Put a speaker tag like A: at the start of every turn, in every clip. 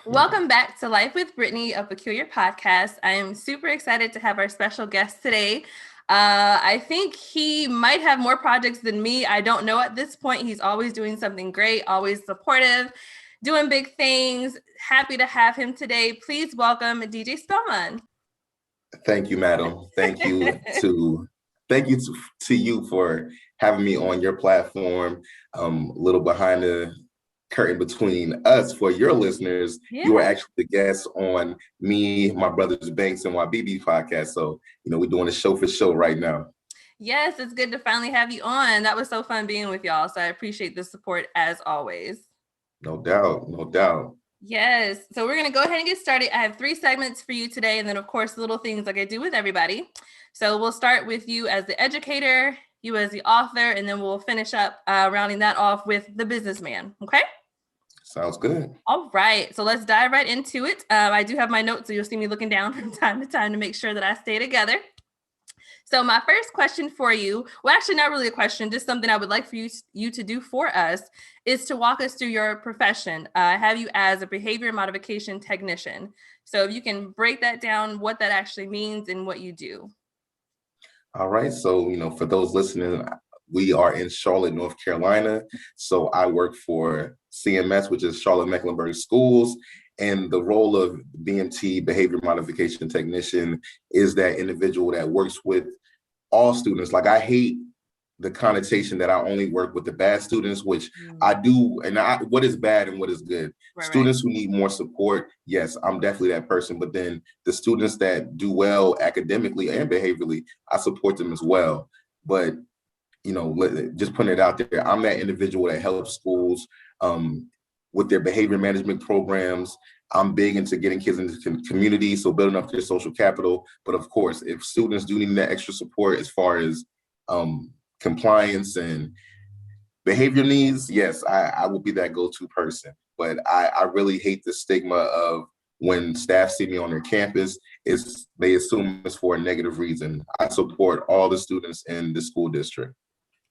A: Welcome back to Life with Brittany, a Peculiar podcast. I am super excited to have our special guest today. I think he might have more projects than me. I don't know at this point. He's always doing something great, always supportive, doing big things. Happy to have him today. Please welcome DJ Spellmon.
B: Thank you, madam. Thank you to you for having me on your platform. A little behind the curtain between us for your listeners.
A: Yeah.
B: You were actually the guest on me, my brothers Banks and YBB podcast. So, we're doing a show for show right now.
A: Yes, it's good to finally have you on. That was so fun being with y'all. So I appreciate the support as always.
B: No doubt, no doubt.
A: Yes. So we're going to go ahead and get started. I have 3 segments for you today. And then, of course, little things like I do with everybody. So we'll start with you as the educator, you as the author, and then we'll finish up rounding that off with the businessman. Okay?
B: Sounds good.
A: All right. So let's dive right into it. I do have my notes, so you'll see me looking down from time to time to make sure that I stay together. So my first question for you, well, actually not really a question, just something I would like for you to do for us, is to walk us through your profession. I have you as a behavior modification technician. So if you can break that down, what that actually means and what you do.
B: All right. So, for those listening, we are in Charlotte, North Carolina. So I work for CMS, which is Charlotte Mecklenburg Schools. And the role of BMT, behavior modification technician, is that individual that works with all students. Like, I hate the connotation that I only work with the bad students, which I do. And what is bad and what is good? Students who need more support, yes, I'm definitely that person. But then the students that do well academically and behaviorally, I support them as well. But just putting it out there, I'm that individual that helps schools with their behavior management programs. I'm big into getting kids into the community, so building up their social capital. But of course, if students do need that extra support as far as compliance and behavior needs, yes, I will be that go-to person. But I really hate the stigma of when staff see me on their campus, they assume it's for a negative reason. I support all the students in the school district.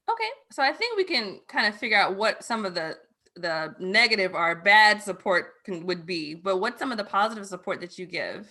A: Okay, so I think we can kind of figure out what some of the negative or bad support would be, but what's some of the positive support that you give?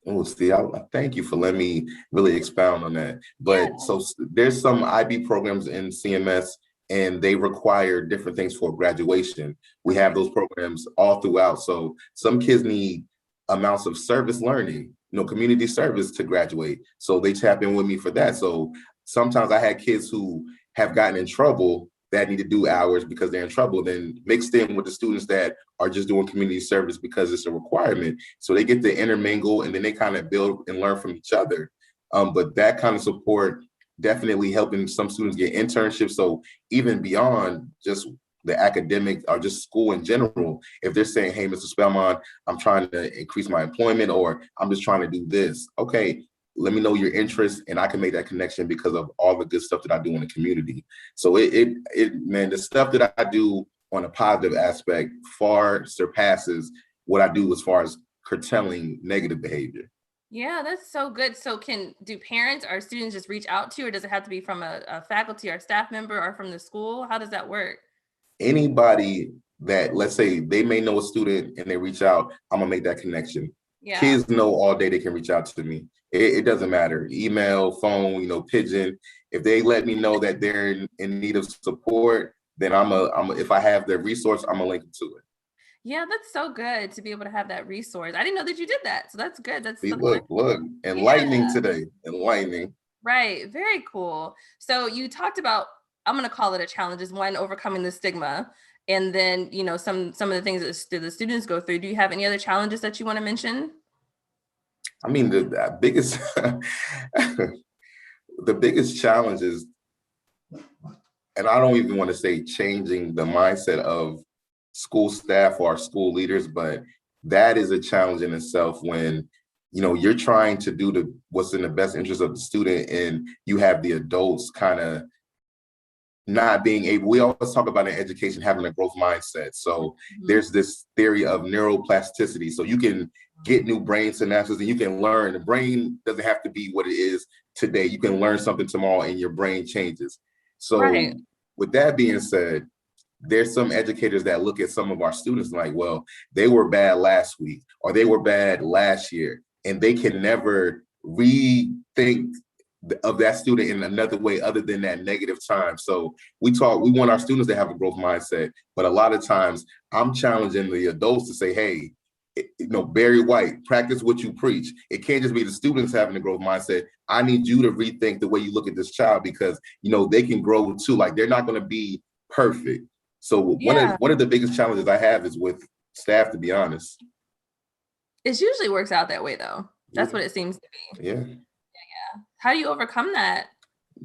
B: Oh, see, I thank you for letting me really expound on that. But yeah. So there's some IB programs in CMS, and they require different things for graduation. We have those programs all throughout. So some kids need amounts of service learning, community service to graduate. So they tap in with me for that. So sometimes I had kids who have gotten in trouble that need to do hours because they're in trouble, then mixed in with the students that are just doing community service because it's a requirement. So they get to intermingle, and then they kind of build and learn from each other. But that kind of support definitely helping some students get internships. So even beyond just the academic or just school in general, if they're saying, hey, Mr. Spellmon, I'm trying to increase my employment, or I'm just trying to do this. Okay, let me know your interest, and I can make that connection because of all the good stuff that I do in the community. So man, the stuff that I do on a positive aspect far surpasses what I do as far as curtailing negative behavior.
A: Yeah, that's so good. So do parents or students just reach out to you, or does it have to be from a faculty or staff member or from the school? How does that work?
B: Anybody that, let's say they may know a student and they reach out, I'm gonna make that connection.
A: Yeah.
B: Kids know all day they can reach out to me. It doesn't matter. Email, phone, pigeon. If they let me know that they're in need of support, then if I have the resource, I'm gonna link them to it.
A: Yeah, that's so good to be able to have that resource. I didn't know that you did that. So that's good.
B: Look, enlightening today. Enlightening.
A: Right. Very cool. So you talked about, I'm going to call it a challenge, is one, overcoming the stigma. And then, some of the things that the students go through. Do you have any other challenges that you want to mention?
B: I mean, the biggest, the biggest challenge is, and I don't even want to say changing the mindset of school staff or school leaders, but that is a challenge in itself when, you're trying to do what's in the best interest of the student, and you have the adults kind of not being able. We always talk about in education having a growth mindset. So there's this theory of neuroplasticity. So you can get new brain synapses and you can learn. The brain doesn't have to be what it is today. You can learn something tomorrow and your brain changes. So with that being said, there's some educators that look at some of our students like, well, they were bad last week or they were bad last year, and they can never rethink of that student in another way other than that negative time. So we want our students to have a growth mindset, but a lot of times I'm challenging the adults to say, hey, Barry White, practice what you preach. It can't just be the students having a growth mindset. I need you to rethink the way you look at this child, because they can grow too. Like, they're not going to be perfect. So one of the biggest challenges I have is with staff, to be honest.
A: It usually works out that way, though. That's what it seems to be.
B: Yeah.
A: How do you overcome that?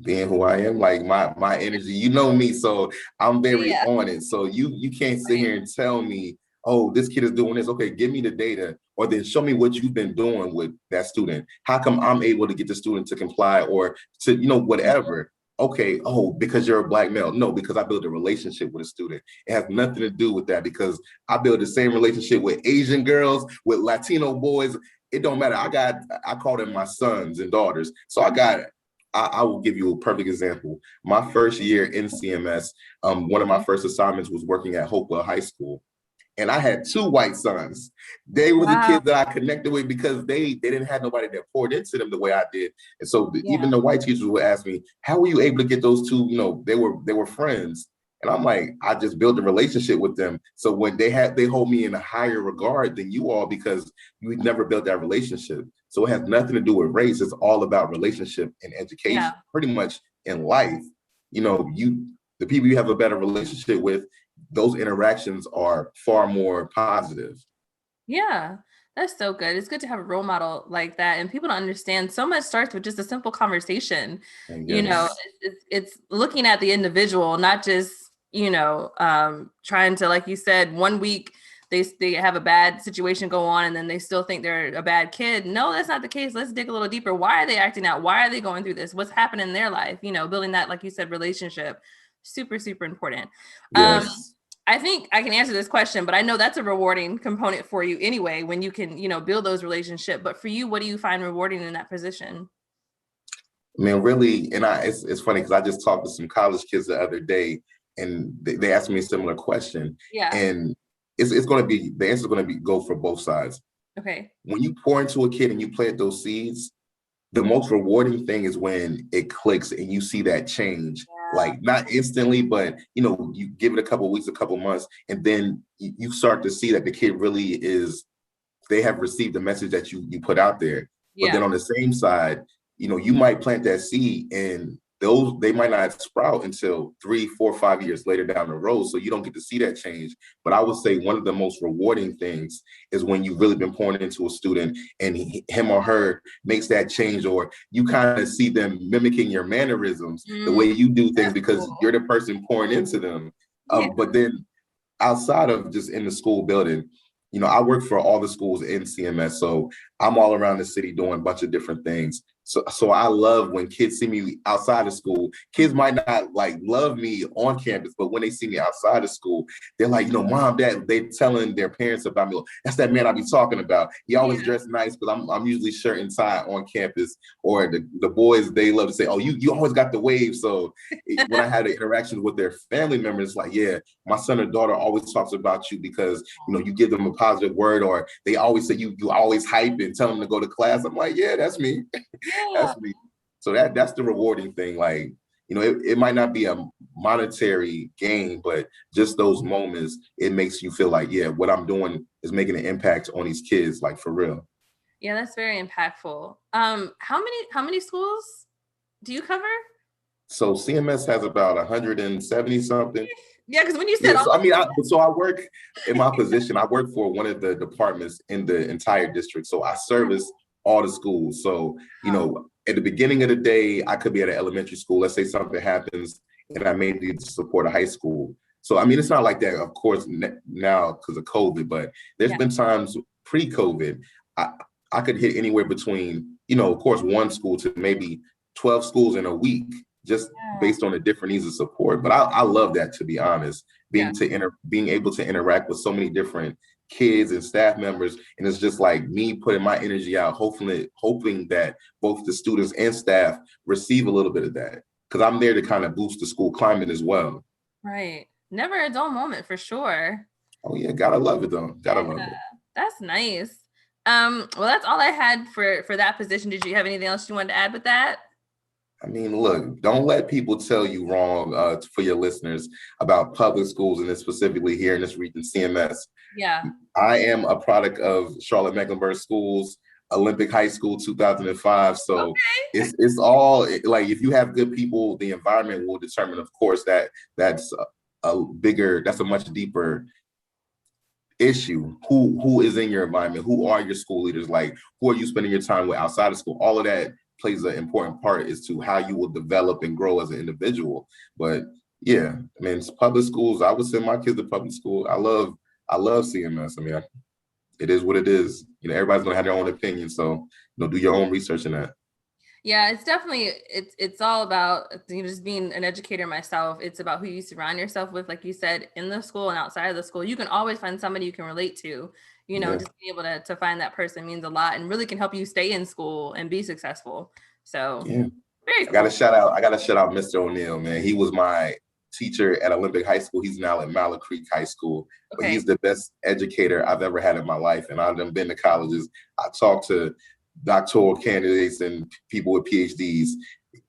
B: Being who I am, like my energy, you know me, so I'm very on it. So you can't sit here and tell me, oh, this kid is doing this. Okay, give me the data, or then show me what you've been doing with that student. How come I'm able to get the student to comply or to, whatever? Okay, oh, because you're a Black male. No, because I build a relationship with a student. It has nothing to do with that, because I build the same relationship with Asian girls, with Latino boys. It don't matter. I call them my sons and daughters. So I will give you a perfect example. My first year in CMS, one of my first assignments was working at Hopewell High School. And I had 2 white sons. They were the kids that I connected with because they didn't have nobody that poured into them the way I did. And so even the white teachers would ask me, how were you able to get those 2? They were friends. And I'm like, I just built a relationship with them. So when they hold me in a higher regard than you all, because we never built that relationship. So it has nothing to do with race. It's all about relationship and education, pretty much in life. The people you have a better relationship with, those interactions are far more positive.
A: Yeah, that's so good. It's good to have a role model like that. And people don't understand, so much starts with just a simple conversation. It's looking at the individual, not just, trying to, like you said, one week they have a bad situation go on and then they still think they're a bad kid. No, that's not the case. Let's dig a little deeper. Why are they acting out? Why are they going through this? What's happening in their life? Building that, like you said, relationship. Super, super important.
B: Yes.
A: I think I can answer this question, but I know that's a rewarding component for you anyway, when you can, build those relationships. But for you, what do you find rewarding in that position?
B: I mean, really, and it's funny because I just talked to some college kids the other day, and they asked me a similar question.
A: Yeah.
B: And it's going to be, the answer is going to go for both sides.
A: Okay.
B: When you pour into a kid and you plant those seeds, the most rewarding thing is when it clicks and you see that change. Like, not instantly, but you give it a couple of weeks, a couple of months, and then you start to see that the kid really they have received the message that you put out there. But then on the same side, you might plant that seed and they might not sprout until 3, 4, 5 years later down the road. So you don't get to see that change. But I would say one of the most rewarding things is when you've really been pouring into a student and him or her makes that change, or you kind of see them mimicking your mannerisms, the way you do things, because you're the person pouring into them. But then outside of just in the school building, I work for all the schools in CMS. So I'm all around the city doing a bunch of different things. So I love when kids see me outside of school. Kids might not love me on campus, but when they see me outside of school, they're like, Mom, Dad, they telling their parents about me. That's that man I be talking about. He always dressed nice, because I'm usually shirt and tie on campus. Or the boys, they love to say, oh, you always got the wave. So when I had the interactions with their family members, like, yeah, my son or daughter always talks about you because, you give them a positive word, or they always say you always hype and tell them to go to class. I'm like, yeah, that's me. That's me. So that's the rewarding thing. Like, it might not be a monetary gain, but just those moments, it makes you feel like, yeah, what I'm doing is making an impact on these kids, like, for real.
A: Yeah, that's very impactful. How many schools do you cover?
B: So CMS has about 170 something.
A: Yeah, because when you said,
B: so I work in my position. I work for one of the departments in the entire district. So I service all the schools. So, at the beginning of the day, I could be at an elementary school. Let's say something happens and I may need to support a high school. So, it's not like that, of course, now because of COVID, but there's been times pre-COVID, I could hit anywhere between, of course, one school to maybe 12 schools in a week, just based on the different needs of support. But I love that, to be honest, being able to interact with so many different kids and staff members, and it's just like me putting my energy out, hoping that both the students and staff receive a little bit of that, because I'm there to kind of boost the school climate as well.
A: Right. Never a dull moment for sure.
B: Oh yeah, gotta love it though. Gotta love it.
A: That's nice. Well, that's all I had for that position. Did you have anything else you wanted to add with that?
B: I mean, look, don't let people tell you wrong for your listeners about public schools and then specifically here in this region, CMS.
A: Yeah.
B: I am a product of Charlotte Mecklenburg Schools, Olympic High School, 2005. So
A: Okay.
B: it's all like if you have good people, the environment will determine, of course, that's that's a much deeper issue. Who is in your environment? Who are your school leaders? Like, who are you spending your time with outside of school? All of that plays an important part as to how you will develop and grow as an individual. But yeah, I mean, it's public schools. I would send my kids to public school. I love CMS. I mean, it is what it is. You know, everybody's gonna have their own opinion. So, do your own research in that.
A: Yeah, it's definitely it's all about just being an educator myself. It's about who you surround yourself with, like you said, in the school and outside of the school. You can always find somebody you can relate to. Just being able to find that person means a lot and really can help you stay in school and be successful. So
B: yeah,
A: very cool.
B: I gotta shout out Mr. O'Neill, man. He was my teacher at Olympic High School. He's now at Mallard Creek High School, but he's the best educator I've ever had in my life. And I've been to colleges. I talked to doctoral candidates and people with PhDs.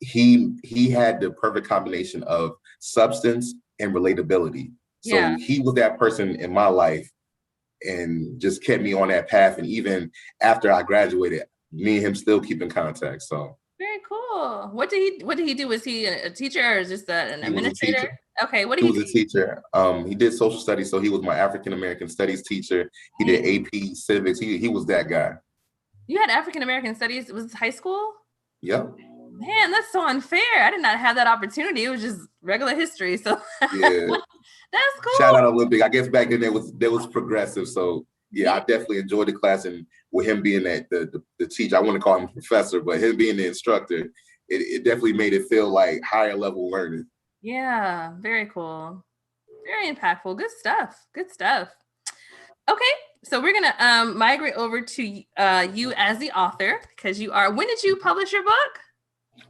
B: He had the perfect combination of substance and relatability. So he was that person in my life and just kept me on that path. And even after I graduated, me and him still keep in contact. So
A: very cool. What did he do? Was he a teacher or just an administrator? Okay, what did he do?
B: He was a teacher. He did social studies, so he was my African American studies teacher. He did AP civics. He was that guy.
A: You had African American studies. It was high school?
B: Yep.
A: Man, that's so unfair. I did not have that opportunity. It was just regular history. So
B: yeah.
A: That's cool.
B: Shout out Olympic. I guess back then there was progressive. So yeah, I definitely enjoyed the class, and with him being the teacher, I want to call him professor, but him being the instructor, it definitely made it feel like higher level learning.
A: Yeah, very cool. Very impactful. Good stuff. Good stuff. Okay, so we're gonna migrate over to you as the author, because you are. When did you publish your book?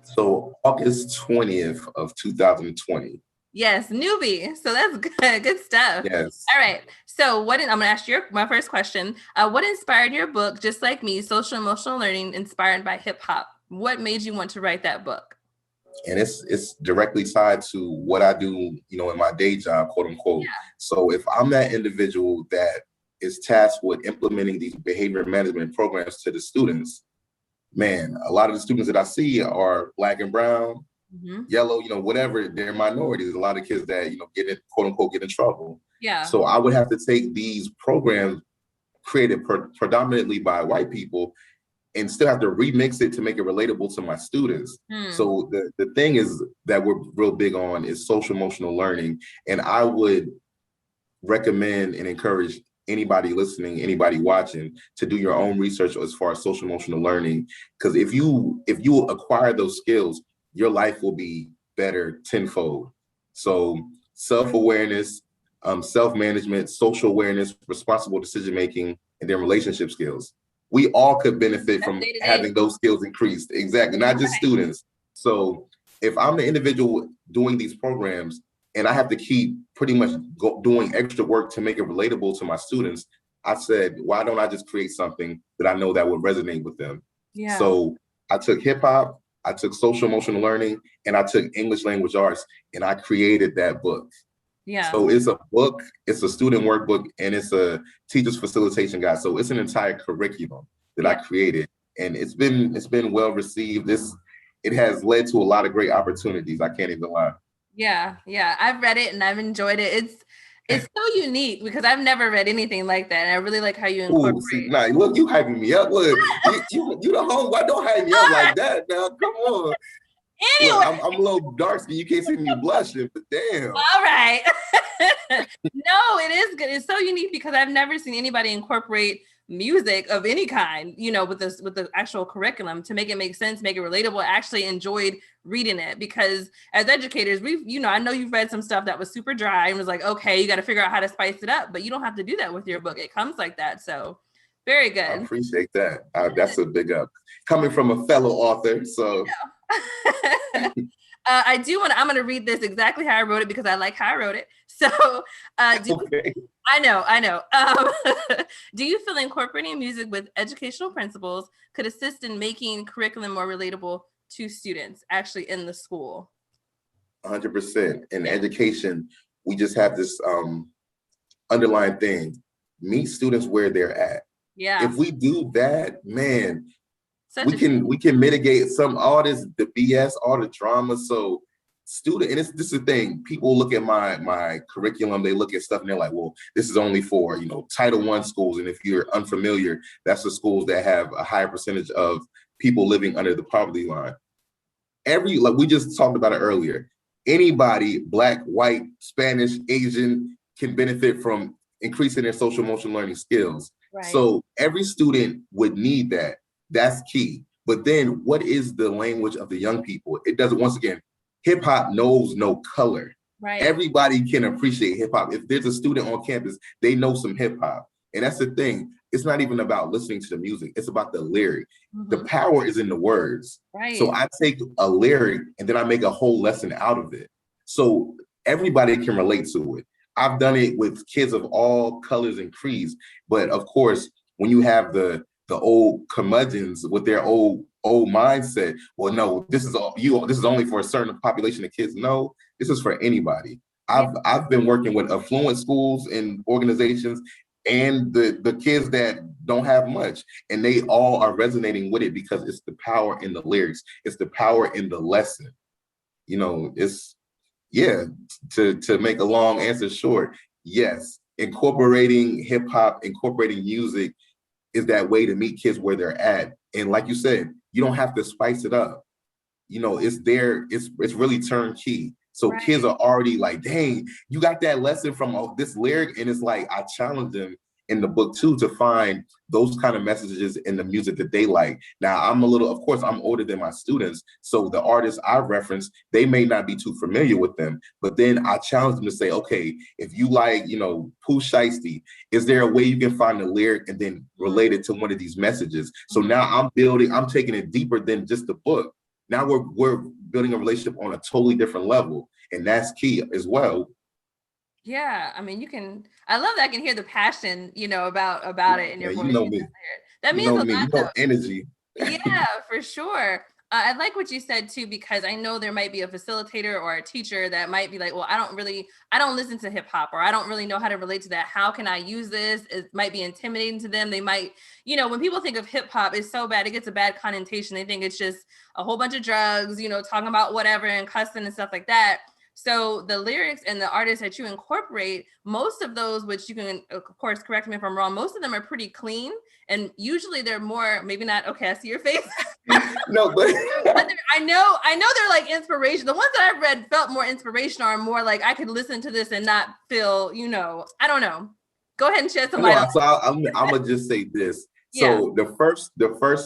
B: So August 20th of 2020.
A: Yes, newbie. So that's good. Good stuff.
B: Yes.
A: All right. So I'm going to ask you my first question. What inspired your book, Just Like Me, Social Emotional Learning Inspired by Hip Hop? What made you want to write that book?
B: And it's directly tied to what I do, in my day job, quote unquote. Yeah. So if I'm that individual that is tasked with implementing these behavior management programs to the students, man, a lot of the students that I see are Black and brown, yellow, whatever, they're minorities. A lot of kids that, get in, quote unquote, get in trouble.
A: Yeah.
B: So I would have to take these programs created predominantly by white people and still have to remix it to make it relatable to my students. So the thing is that we're real big on is social emotional learning. And I would recommend and encourage anybody listening, anybody watching, to do your own research as far as social emotional learning. Because if you acquire those skills, your life will be better tenfold. So self-awareness, self-management, social awareness, responsible decision-making, and then relationship skills. We all could benefit from having those skills increased. Exactly, not just students. So if I'm the individual doing these programs and I have to keep pretty much doing extra work to make it relatable to my students, I said, why don't I just create something that I know that would resonate with them? Yeah. So I took hip hop, I took social emotional learning, and I took English language arts, and I created that book. Yeah. So it's a book, it's a student workbook, and it's a teacher's facilitation guide. So it's an entire curriculum that I created, and it's been well received. It has led to a lot of great opportunities. I can't even lie.
A: Yeah, I've read it and I've enjoyed it. It's so unique because I've never read anything like that. And I really like how you incorporate.
B: Look, you hyping me up. Look, you the homeboy. Don't hype me up like that now. Come on. Anyway, look, I'm a little dark skin. You can't see me blushing, but damn.
A: All right. No, it is good. It's so unique because I've never seen anybody incorporate music of any kind, with the actual curriculum to make it make sense, make it relatable. I actually enjoyed reading it because as educators, I know you've read some stuff that was super dry and was like, okay, you got to figure out how to spice it up, but you don't have to do that with your book. It comes like that. So very good.
B: I appreciate that. That's a big up coming from a fellow author. So
A: I do want to, I'm going to read this exactly how I wrote it because I like how I wrote it. So
B: Okay.
A: I know. Do you feel incorporating music with educational principles could assist in making curriculum more relatable to students actually in the school?
B: 100%. In education, we just have this underlying thing: meet students where they're at.
A: Yeah.
B: If we do that, man,
A: Such
B: we
A: a
B: can mitigate all the BS, all the drama. So student, and this is the thing, people look at my curriculum, they look at stuff and they're like, well, this is only for, Title I schools. And if you're unfamiliar, that's the schools that have a higher percentage of people living under the poverty line. Like we just talked about it earlier, anybody, Black, white, Spanish, Asian, can benefit from increasing their social emotional learning skills.
A: Right.
B: So every student would need that. That's key. But then what is the language of the young people? It doesn't, once again, hip hop knows no color.
A: Right.
B: Everybody can appreciate hip hop. If there's a student on campus, they know some hip hop. And that's the thing. It's not even about listening to the music. It's about the lyric.
A: Mm-hmm.
B: The power is in the words.
A: Right.
B: So I take a lyric and then I make a whole lesson out of it. So everybody can relate to it. I've done it with kids of all colors and creeds. But of course, when you have the old curmudgeons with their old mindset, well, no, this is only for a certain population of kids. No, this is for anybody. I've been working with affluent schools and organizations and the kids that don't have much, and they all are resonating with it because it's the power in the lyrics. It's the power in the lesson. To make a long answer short, yes, incorporating hip hop, incorporating music is that way to meet kids where they're at. And like you said, you don't have to spice it up. It's there. It's really turnkey. So
A: Right.
B: Kids are already like, dang, you got that lesson from this lyric. And it's like, I challenge them in the book too, to find those kind of messages in the music that they like. Now, of course, I'm older than my students. So the artists I reference, they may not be too familiar with them, but then I challenge them to say, okay, if you like, Pooh Shiesty, is there a way you can find the lyric and then relate it to one of these messages? So now I'm taking it deeper than just the book. Now we're building a relationship on a totally different level. And that's key as well.
A: Yeah, I mean, I love that I can hear the passion, about it in your voice.
B: You know me.
A: That means a lot.
B: Energy.
A: Yeah, for sure. I like what you said too, because I know there might be a facilitator or a teacher that might be like, well, I don't listen to hip hop, or I don't really know how to relate to that. How can I use this? It might be intimidating to them. They might, when people think of hip hop, it's so bad. It gets a bad connotation. They think it's just a whole bunch of drugs, talking about whatever and cussing and stuff like that. So the lyrics and the artists that you incorporate, most of those, which you can, of course, correct me if I'm wrong, most of them are pretty clean. And usually they're more, maybe not, okay, I see your face.
B: No, but
A: I know they're like inspiration. The ones that I've read felt more inspirational, or more like I could listen to this and not feel, I don't know. Go ahead and shed some light on.
B: So I'm gonna just say this. So the first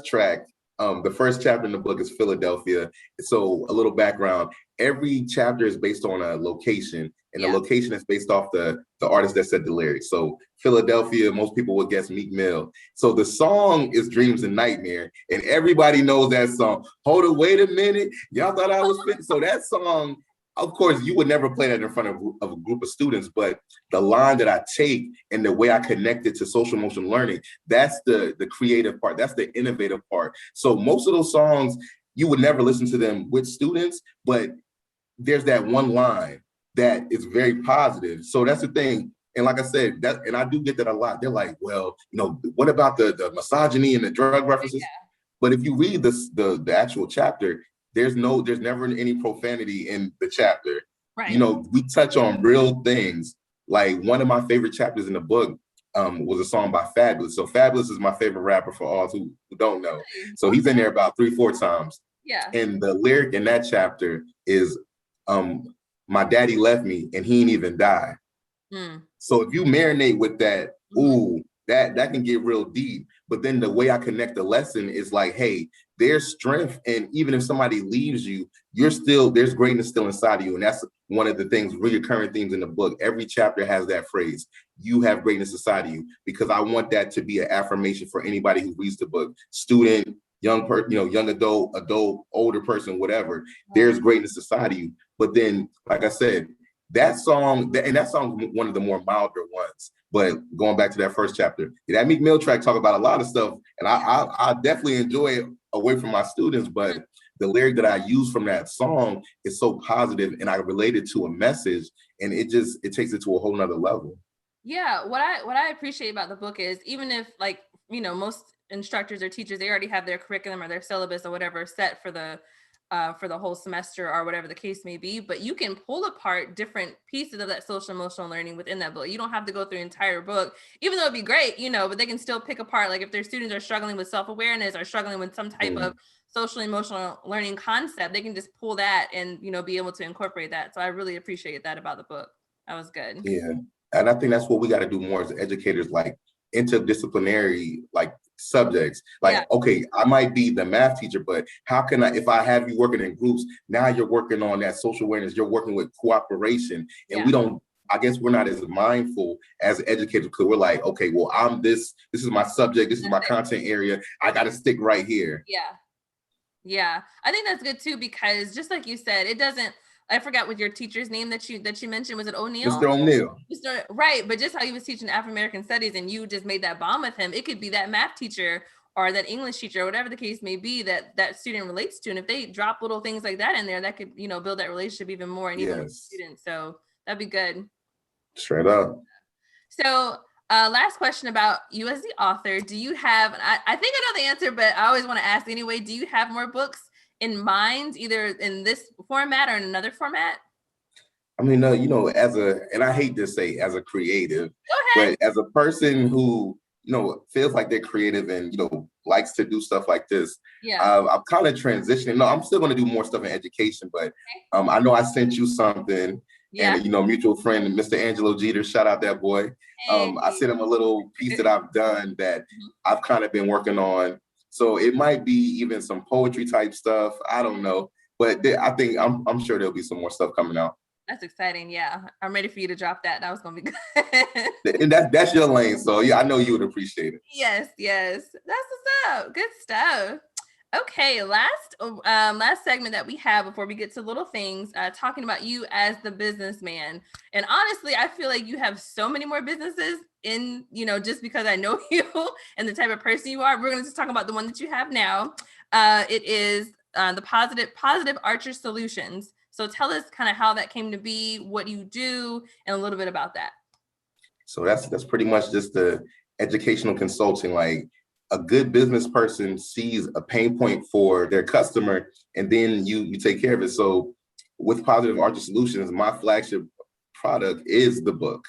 B: track, the first chapter in the book is Philadelphia. So a little background. Every chapter is based on a location, and the location is based off the artist that said the lyrics. So Philadelphia, most people would guess Meek Mill. So the song is Dreams and Nightmare, and everybody knows that song. Hold it, wait a minute. Y'all thought I was fit. So that song, of course, you would never play that in front of a group of students, but the line that I take and the way I connect it to social emotional learning, that's the creative part. That's the innovative part. So most of those songs, you would never listen to them with students, but there's that one line that is very positive. So that's the thing. And like I said, and I do get that a lot. They're like, well, what about the misogyny and the drug references? Yeah. But if you read the actual chapter, there's never any profanity in the chapter.
A: Right.
B: We touch on real things. Like one of my favorite chapters in the book was a song by Fabulous. So Fabulous is my favorite rapper for all who don't know. So he's in there about 3-4 times.
A: Yeah.
B: And the lyric in that chapter is, my daddy left me and he ain't even die. So if you marinate with that, that can get real deep. But then the way I connect the lesson is like, hey, there's strength. And even if somebody leaves you, there's greatness still inside of you. And that's one of the things, recurring themes in the book. Every chapter has that phrase, you have greatness inside of you, because I want that to be an affirmation for anybody who reads the book, student, young adult, older person, whatever. There's greatness inside of you. But then, like I said, that song one of the more milder ones. But going back to that first chapter, that Meek Mill track talk about a lot of stuff, and I definitely enjoy it away from my students. But the lyric that I use from that song is so positive, and I relate it to a message, and it takes it to a whole nother level.
A: Yeah, what I appreciate about the book is, even if, like, most instructors or teachers, they already have their curriculum or their syllabus or whatever set for the whole semester or whatever the case may be, but you can pull apart different pieces of that social emotional learning within that book. You don't have to go through the entire book, even though it'd be great, but they can still pick apart, like if their students are struggling with self-awareness or struggling with some type of social emotional learning concept, they can just pull that and be able to incorporate that. So I really appreciate that about the book. That was good.
B: Yeah. And I think that's what we got to do more as educators, like interdisciplinary, like subjects. Like, okay, I might be the math teacher, but how can if I have you working in groups, now you're working on that social awareness, you're working with cooperation. And I guess we're not as mindful as educators, because we're like, okay, well, this is my subject, this is my content area, I got to stick right here.
A: Yeah. I think that's good too, because just like you said, I forgot what your teacher's name that you mentioned. Was it O'Neill?
B: Mr. O'Neill.
A: Right. But just how he was teaching African-American studies and you just made that bond with him, it could be that math teacher or that English teacher or whatever the case may be that student relates to. And if they drop little things like that in there, that could, build that relationship even more and even with students. So that'd be good.
B: Straight up.
A: So last question about you as the author. Do you have, I think I know the answer, but I always want to ask anyway, do you have more books in mind, either in this format or in another format?
B: I mean, and I hate to say as a creative, but as a person who, feels like they're creative and, likes to do stuff like this, I'm kind of transitioning. No, I'm still going to do more stuff in education, but I know I sent you something. And, mutual friend, Mr. Angelo Jeter, shout out that boy. I sent him a little piece that I've done that I've kind of been working on. So it might be even some poetry type stuff. I don't know, but I think I'm sure there'll be some more stuff coming out.
A: That's exciting. Yeah, I'm ready for you to drop that. That was gonna be good.
B: And that's your lane, so yeah, I know you would appreciate it.
A: Yes, that's what's up. Good stuff. Okay, last segment that we have before we get to little things, talking about you as the businessman. And honestly, I feel like you have so many more businesses in, just because I know you and the type of person you are. We're going to just talk about the one that you have now. It is the Positive Archer Solutions. So tell us kind of how that came to be, what you do, and a little bit about that.
B: So that's pretty much just the educational consulting. Like, a good business person sees a pain point for their customer, and then you take care of it. So with Positive Archer Solutions, my flagship product is the book.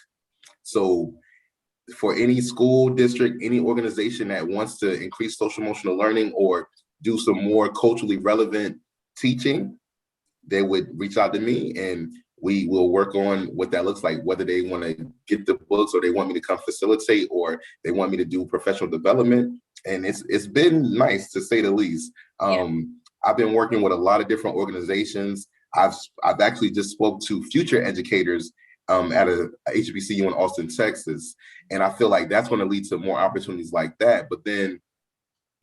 B: So for any school district, any organization that wants to increase social emotional learning or do some more culturally relevant teaching, they would reach out to me and we will work on what that looks like, whether they want to get the books or they want me to come facilitate or they want me to do professional development. And it's been nice, to say the least. I've been working with a lot of different organizations. I've actually just spoke to future educators at a HBCU in Austin, Texas. And I feel like that's going to lead to more opportunities like that. But then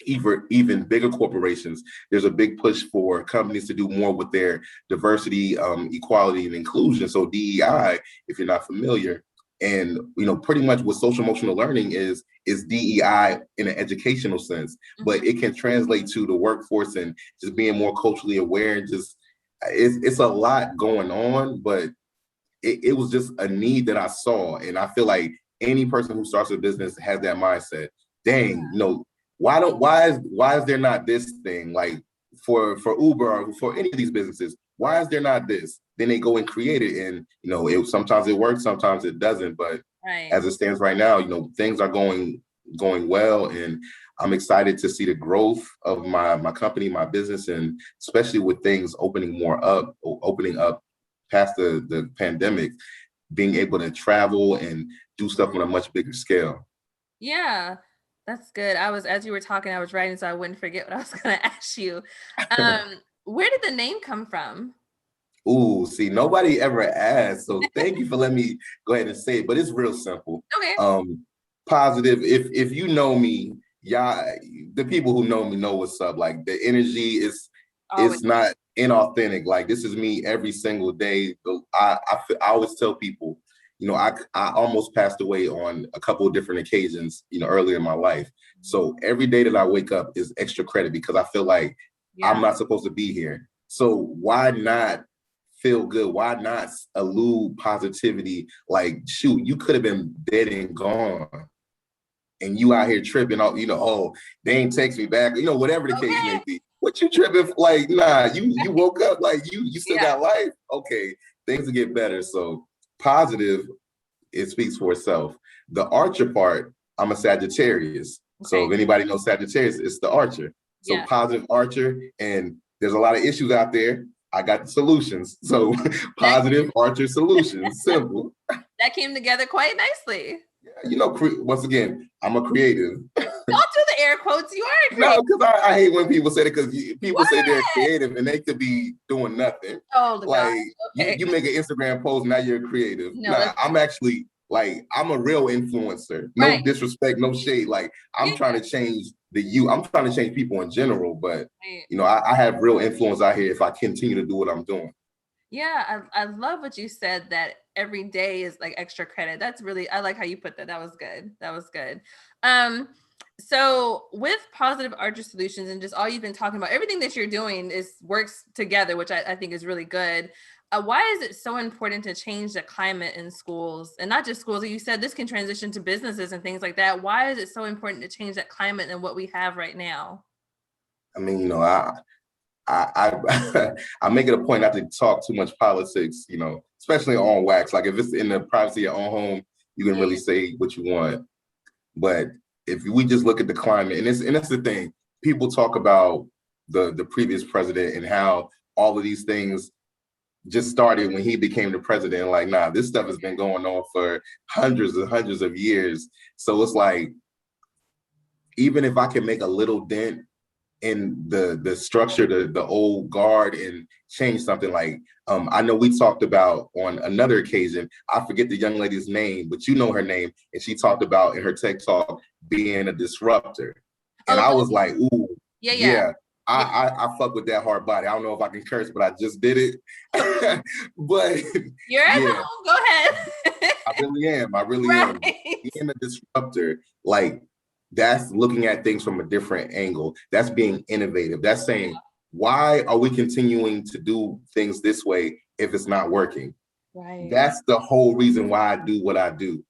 B: even bigger corporations, there's a big push for companies to do more with their diversity, equality, and inclusion. So DEI, if you're not familiar, and pretty much what social emotional learning is DEI in an educational sense, but it can translate to the workforce and just being more culturally aware. And just it's a lot going on, but it was just a need that I saw, and I feel like any person who starts a business has that mindset. Dang, why is there not this thing, like for Uber or for any of these businesses? Why is there not this? Then they go and create it, and sometimes it works, sometimes it doesn't. But as it stands right now, things are going well, and I'm excited to see the growth of my company, my business, and especially with things opening up past the pandemic, being able to travel and do stuff on a much bigger scale.
A: Yeah. That's good. As you were talking, I was writing so I wouldn't forget what I was going to ask you. Where did the name come from?
B: Ooh, see, nobody ever asked. So thank you for letting me go ahead and say it, but it's real simple.
A: Okay.
B: Positive. If you know me, y'all, the people who know me know what's up. Like the energy is,
A: Always.
B: it's not inauthentic. Like this is me every single day. I always tell people, I almost passed away on a couple of different occasions, earlier in my life. So every day that I wake up is extra credit because I feel like I'm not supposed to be here. So why not feel good? Why not elude positivity? Like, shoot, you could have been dead and gone. And you out here tripping out, oh, they ain't text me back, whatever the case may be. What you tripping for? Like, nah, you woke up, like you still got life. Okay, things will get better. So positive, it speaks for itself. The Archer part, I'm a Sagittarius. So if anybody knows Sagittarius, it's the Archer. So positive Archer, and there's a lot of issues out there. I got the solutions. So positive Archer solutions, simple.
A: That came together quite nicely.
B: Once again, I'm a creative.
A: Don't do the air quotes. You are a creative.
B: No, because I hate when people say it, because people say they're creative and they could be doing nothing.
A: Oh,
B: like you make an Instagram post, now you're creative. No, I'm actually I'm a real influencer. No disrespect, no shade. Like I'm trying to change I'm trying to change people in general, but I have real influence out here if I continue to do what I'm doing.
A: Yeah, I love what you said, that every day is like extra credit. That's really, I like how you put that. That was good. That was good. So with Positive Archer Solutions and just all you've been talking about, everything that you're doing works together, which I think is really good. Why is it so important to change the climate in schools, and not just schools? You said this can transition to businesses and things like that. Why is it so important to change that climate and what we have right now?
B: I mean, I make it a point not to talk too much politics, especially on wax. Like if it's in the privacy of your own home, you can really say what you want. But if we just look at the climate, and that's the thing, people talk about the previous president and how all of these things just started when he became the president. Like, nah, this stuff has been going on for hundreds and hundreds of years. So it's like, even if I can make a little dent in the structure, the old guard, and change something, like I know we talked about on another occasion, I forget the young lady's name, but you know her name, and she talked about in her tech talk being a disruptor. And I was like, ooh, yeah. I fuck with that hard body. I don't know if I can curse, but I just did it. But
A: you're go ahead.
B: I really am. Being a disruptor, like, that's looking at things from a different angle. That's being innovative. That's saying, why are we continuing to do things this way if it's not working? Right. That's the whole reason why I do what I do.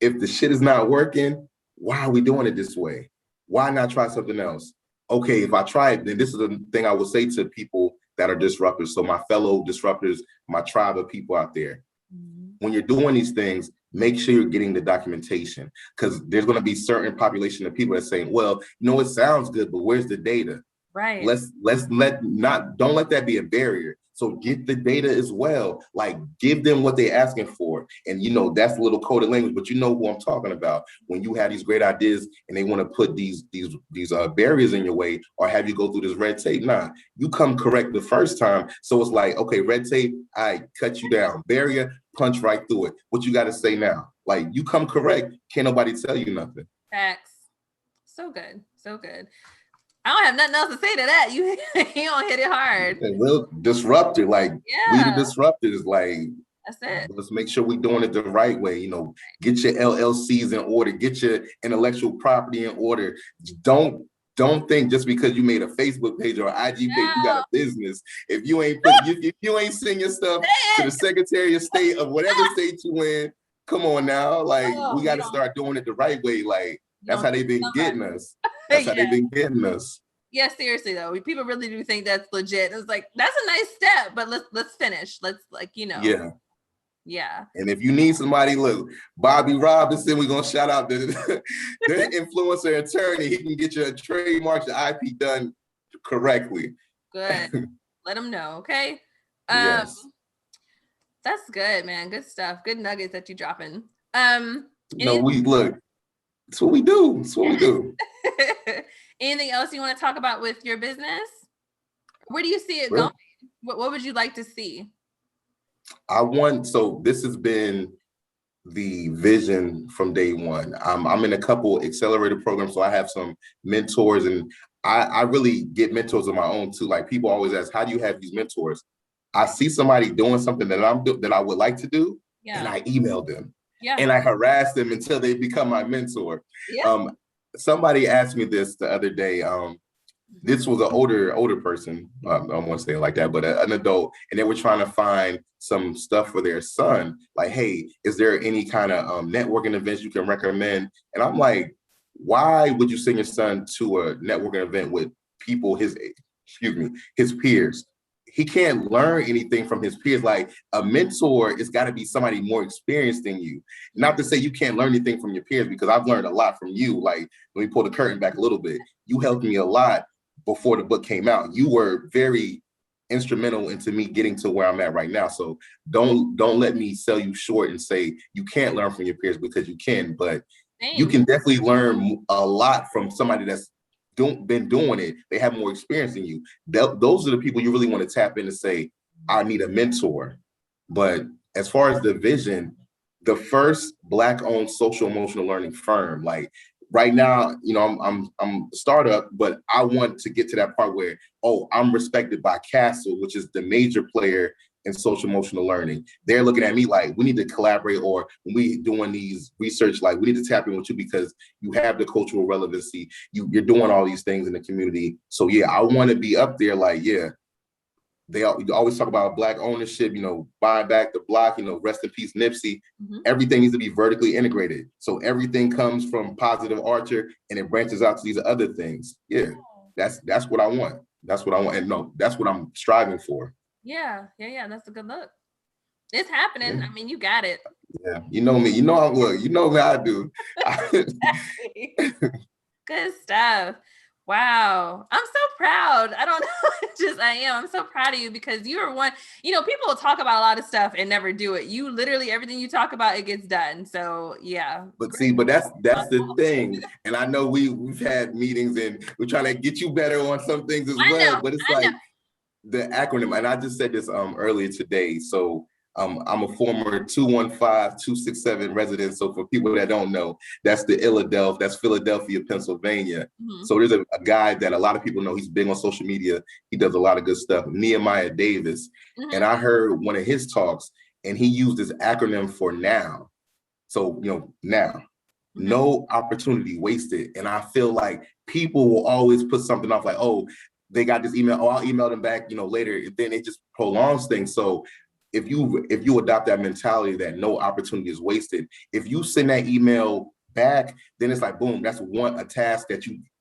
B: If the shit is not working, why are we doing it this way? Why not try something else? Okay, if I try it, then this is the thing I would say to people that are disruptors. So my fellow disruptors, my tribe of people out there, when you're doing these things, make sure you're getting the documentation, because there's going to be certain population of people that are saying, well, it sounds good, but where's the data? Right. Don't let that be a barrier. So get the data as well. Like, give them what they're asking for. And that's a little coded language, but you know who I'm talking about. When you have these great ideas and they want to put these barriers in your way, or have you go through this red tape. Nah, you come correct the first time. So it's like, okay, red tape, I cut you down. Barrier, punch right through it. What you got to say now? Like, you come correct, can't nobody tell you nothing.
A: Facts. So good. So good. I don't have nothing else to say to that. You don't hit it hard.
B: Real disruptor, like, we the disruptors, like,
A: that's it.
B: Let's make sure we're doing it the right way. Get your LLCs in order, get your intellectual property in order. Don't think just because you made a Facebook page or IG page, you got a business. If you ain't if you ain't send your stuff to the Secretary of State of whatever state you in, come on now. Like, we got to start doing it the right way. Like, that's how they've been getting us. That's how they've been getting us.
A: Yeah, seriously though, people really do think that's legit. It's like, that's a nice step, but let's finish. Let's Yeah.
B: And if you need somebody, look, Bobby Robinson, we're gonna shout out the influencer attorney. He can get your trademarks, your IP done correctly.
A: Good. Let him know, okay?
B: Yes.
A: That's good, man. Good stuff. Good nuggets that you dropping.
B: We look. That's what we do. That's what we do.
A: Anything else you want to talk about with your business? Where do you see it going? What would you like to see?
B: So this has been the vision from day one. I'm in a couple accelerator programs, so I have some mentors, and I really get mentors of my own too. Like people always ask, how do you have these mentors? I see somebody doing something that that I would like to do, and I email them, and I harass them until they become my mentor. Somebody asked me this the other day. This was an older person. I don't want to say it like that, but an adult, and they were trying to find some stuff for their son. Like, hey, is there any kind of networking events you can recommend? And I'm like, why would you send your son to a networking event with people his his peers? He can't learn anything from his peers. Like a mentor, it's got to be somebody more experienced than you. Not to say you can't learn anything from your peers, because I've learned a lot from you. Like, let me pull the curtain back a little bit. You helped me a lot before the book came out. You were very instrumental into me getting to where I'm at right now. So don't let me sell you short and say you can't learn from your peers, because you can, but you can definitely learn a lot from somebody that's been doing it. They have more experience than you. Those are the people you really want to tap in and say, I need a mentor. But as far as the vision, the first Black-owned social emotional learning firm, like right now, you know, I'm a startup, but I want to get to that part where, oh, I'm respected by Castle, which is the major player in social emotional learning. They're looking at me like, we need to collaborate, or when we doing these research, like we need to tap in with you because you have the cultural relevancy. You're doing all these things in the community. So yeah, I want to be up there. Like, yeah, they always talk about Black ownership, you know, buying back the block, you know, rest in peace, Nipsey. Everything needs to be vertically integrated. So everything comes from Positive Archer and it branches out to these other things. Yeah, that's what I want. That's what I want. And no, that's what I'm striving for.
A: Yeah. That's a good look. It's happening. I mean, you got it.
B: Yeah, you know me. You know I'm look. You know what I do.
A: Good stuff. Wow. I'm so proud. I don't know. I am. I'm so proud of you because you are one, you know, people will talk about a lot of stuff and never do it. You literally, everything you talk about, it gets done. So yeah.
B: But see, but that's the thing. And I know we've had meetings and we're trying to get you better on some things as well. But it's like the acronym, and I just said this earlier today. So I'm a former 215-267 resident. So for people that don't know, that's Philadelphia, Pennsylvania. So there's a guy that a lot of people know. He's big on social media. He does a lot of good stuff, Nehemiah Davis. And I heard one of his talks, and he used this acronym for NOW. So, you know, now, no opportunity wasted. And I feel like people will always put something off like, oh, they got this email. Oh, I'll email them back, you know, later. Then it just prolongs things. So if you adopt that mentality that no opportunity is wasted, if you send that email back, then it's like, boom, that's a task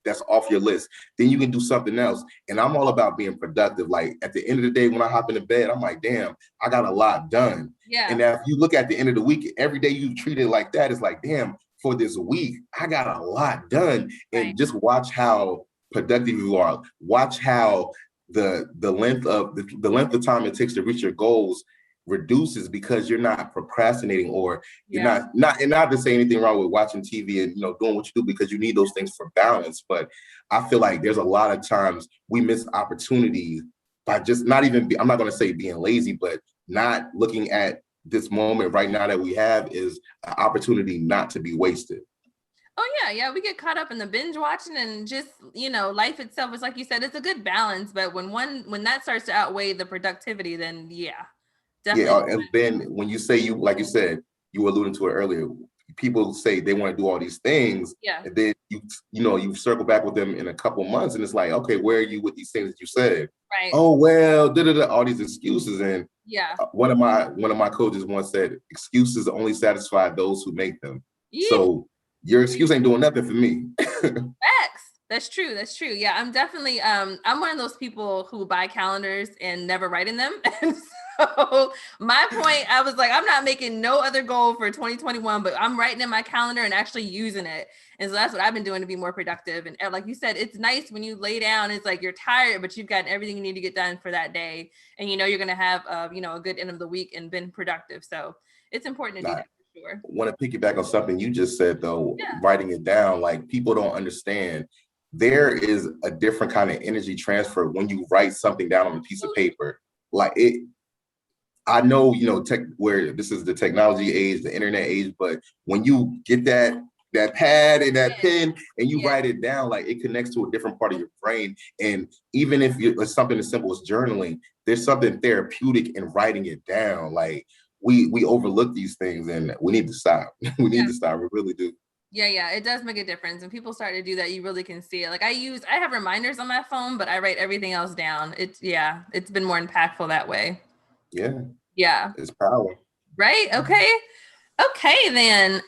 B: that's off your list. Then you can do something else. And I'm all about being productive. Like at the end of the day, when I hop into bed, I'm like, damn, I got a lot done.
A: Yeah.
B: And if you look at the end of the week, every day you treat it like that, it's like, damn, for this week, I got a lot done. And just watch how productive you are. Watch how the length of time it takes to reach your goals reduces because you're not procrastinating, or you're not to say anything wrong with watching TV and, you know, doing what you do, because you need those things for balance. But I feel like there's a lot of times we miss opportunities by just I'm not going to say being lazy, but not looking at this moment right now that we have is an opportunity not to be wasted.
A: Oh yeah, we get caught up in the binge watching and just, you know, life itself is, like you said, it's a good balance. But when that starts to outweigh the productivity, then definitely.
B: Yeah, and then when you say like you said, you were alluding to it earlier, people say they want to do all these things, and then you circle back with them in a couple months, and it's like, okay, where are you with these things that you said?
A: Right.
B: Oh well, all these excuses, and one of my coaches once said, excuses only satisfy those who make them. So your excuse ain't doing nothing for me.
A: Facts. That's true. Yeah, I'm definitely I'm one of those people who buy calendars and never write in them. And so my point, I was like, I'm not making no other goal for 2021, but I'm writing in my calendar and actually using it. And so that's what I've been doing to be more productive. And like you said, it's nice when you lay down, it's like you're tired, but you've got everything you need to get done for that day. And you know you're going to have a good end of the week and been productive. So it's important to do that. Sure.
B: I want to piggyback on something you just said, though, writing it down. Like, people don't understand. There is a different kind of energy transfer when you write something down on a piece of paper. Like I know, tech where this is the technology age, the internet age, but when you get that pad and that pen and you write it down, like it connects to a different part of your brain. And even if it's something as simple as journaling, there's something therapeutic in writing it down. Like we overlook these things and we need to stop. We need to stop. We really do.
A: Yeah, it does make a difference. When people start to do that, you really can see it. Like I have reminders on my phone, but I write everything else down. It's been more impactful that way.
B: Yeah.
A: Yeah.
B: It's power.
A: Right? Okay then.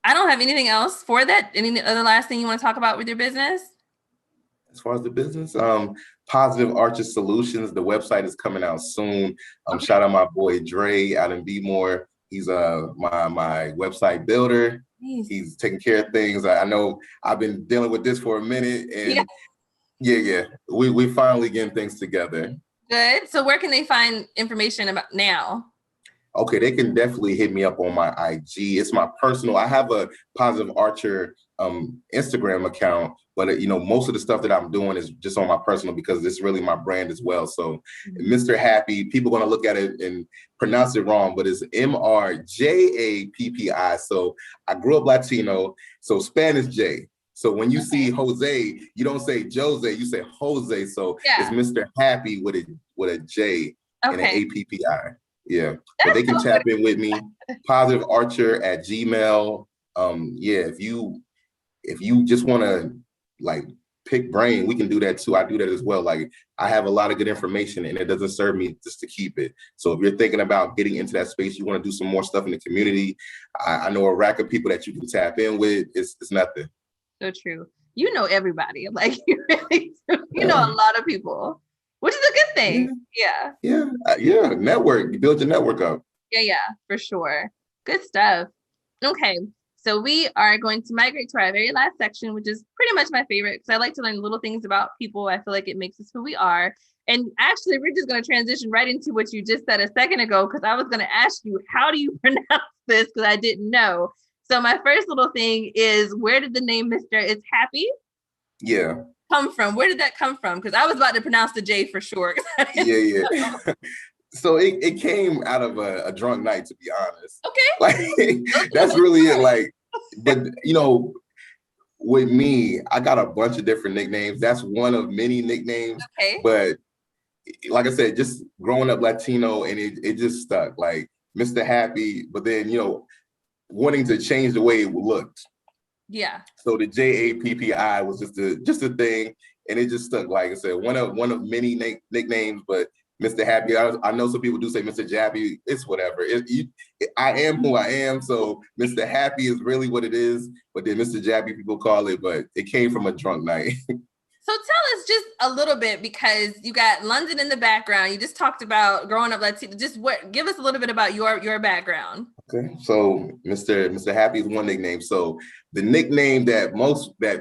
A: I don't have anything else for that. Any other last thing you want to talk about with your business?
B: As far as the business, Positive Arches Solutions, the website is coming out soon. Shout out my boy Dre out in Bmore. He's my website builder. Nice. He's taking care of things. I know I've been dealing with this for a minute, and we finally getting things together.
A: Good. So where can they find information about now?
B: Okay, they can definitely hit me up on my IG. It's my personal. I have a Positive Archer Instagram account, but most of the stuff that I'm doing is just on my personal because it's really my brand as well. So Mr. Happy, people are going to look at it and pronounce it wrong, but it's mrjappi. So I grew up Latino, so Spanish J. So when you see Jose, you don't say Jose, you say Jose. So it's Mr. Happy with a J and an APPI. Yeah, but they can tap in with me. positivearcher@gmail. If you just want to like pick brain, we can do that too. I do that as well. Like I have a lot of good information and it doesn't serve me just to keep it. So if you're thinking about getting into that space, you want to do some more stuff in the community, I know a rack of people that you can tap in with. It's nothing.
A: So true. You know everybody. Like you really do. You know a lot of people, which is a good thing.
B: Yeah. Network. You build your network up.
A: Yeah, for sure. Good stuff. Okay. So we are going to migrate to our very last section, which is pretty much my favorite because I like to learn little things about people. I feel like it makes us who we are. And actually, we're just going to transition right into what you just said a second ago, because I was going to ask you, how do you pronounce this? Because I didn't know. So my first little thing is, where did the name Mr. It's Happy come from? Where did that come from? Because I was about to pronounce the J for sure.
B: So it came out of a drunk night, to be honest.
A: Okay.
B: Like that's really it. Like, but with me, I got a bunch of different nicknames. That's one of many nicknames.
A: Okay.
B: But like I said, just growing up Latino, and it just stuck. Like Mr. Happy, but then wanting to change the way it looked. Yeah. So the JAPPI was just a thing, and it just stuck. Like I said, one of many nicknames, but Mr. Happy, I know some people do say Mr. Jappy. It's whatever. I am who I am. So Mr. Happy is really what it is. But then Mr. Jappy, people call it. But it came from a drunk night.
A: So tell us just a little bit, because you got London in the background. You just talked about growing up Latino. Give us a little bit about your background.
B: Okay. So Mr. Happy is one nickname. So the nickname that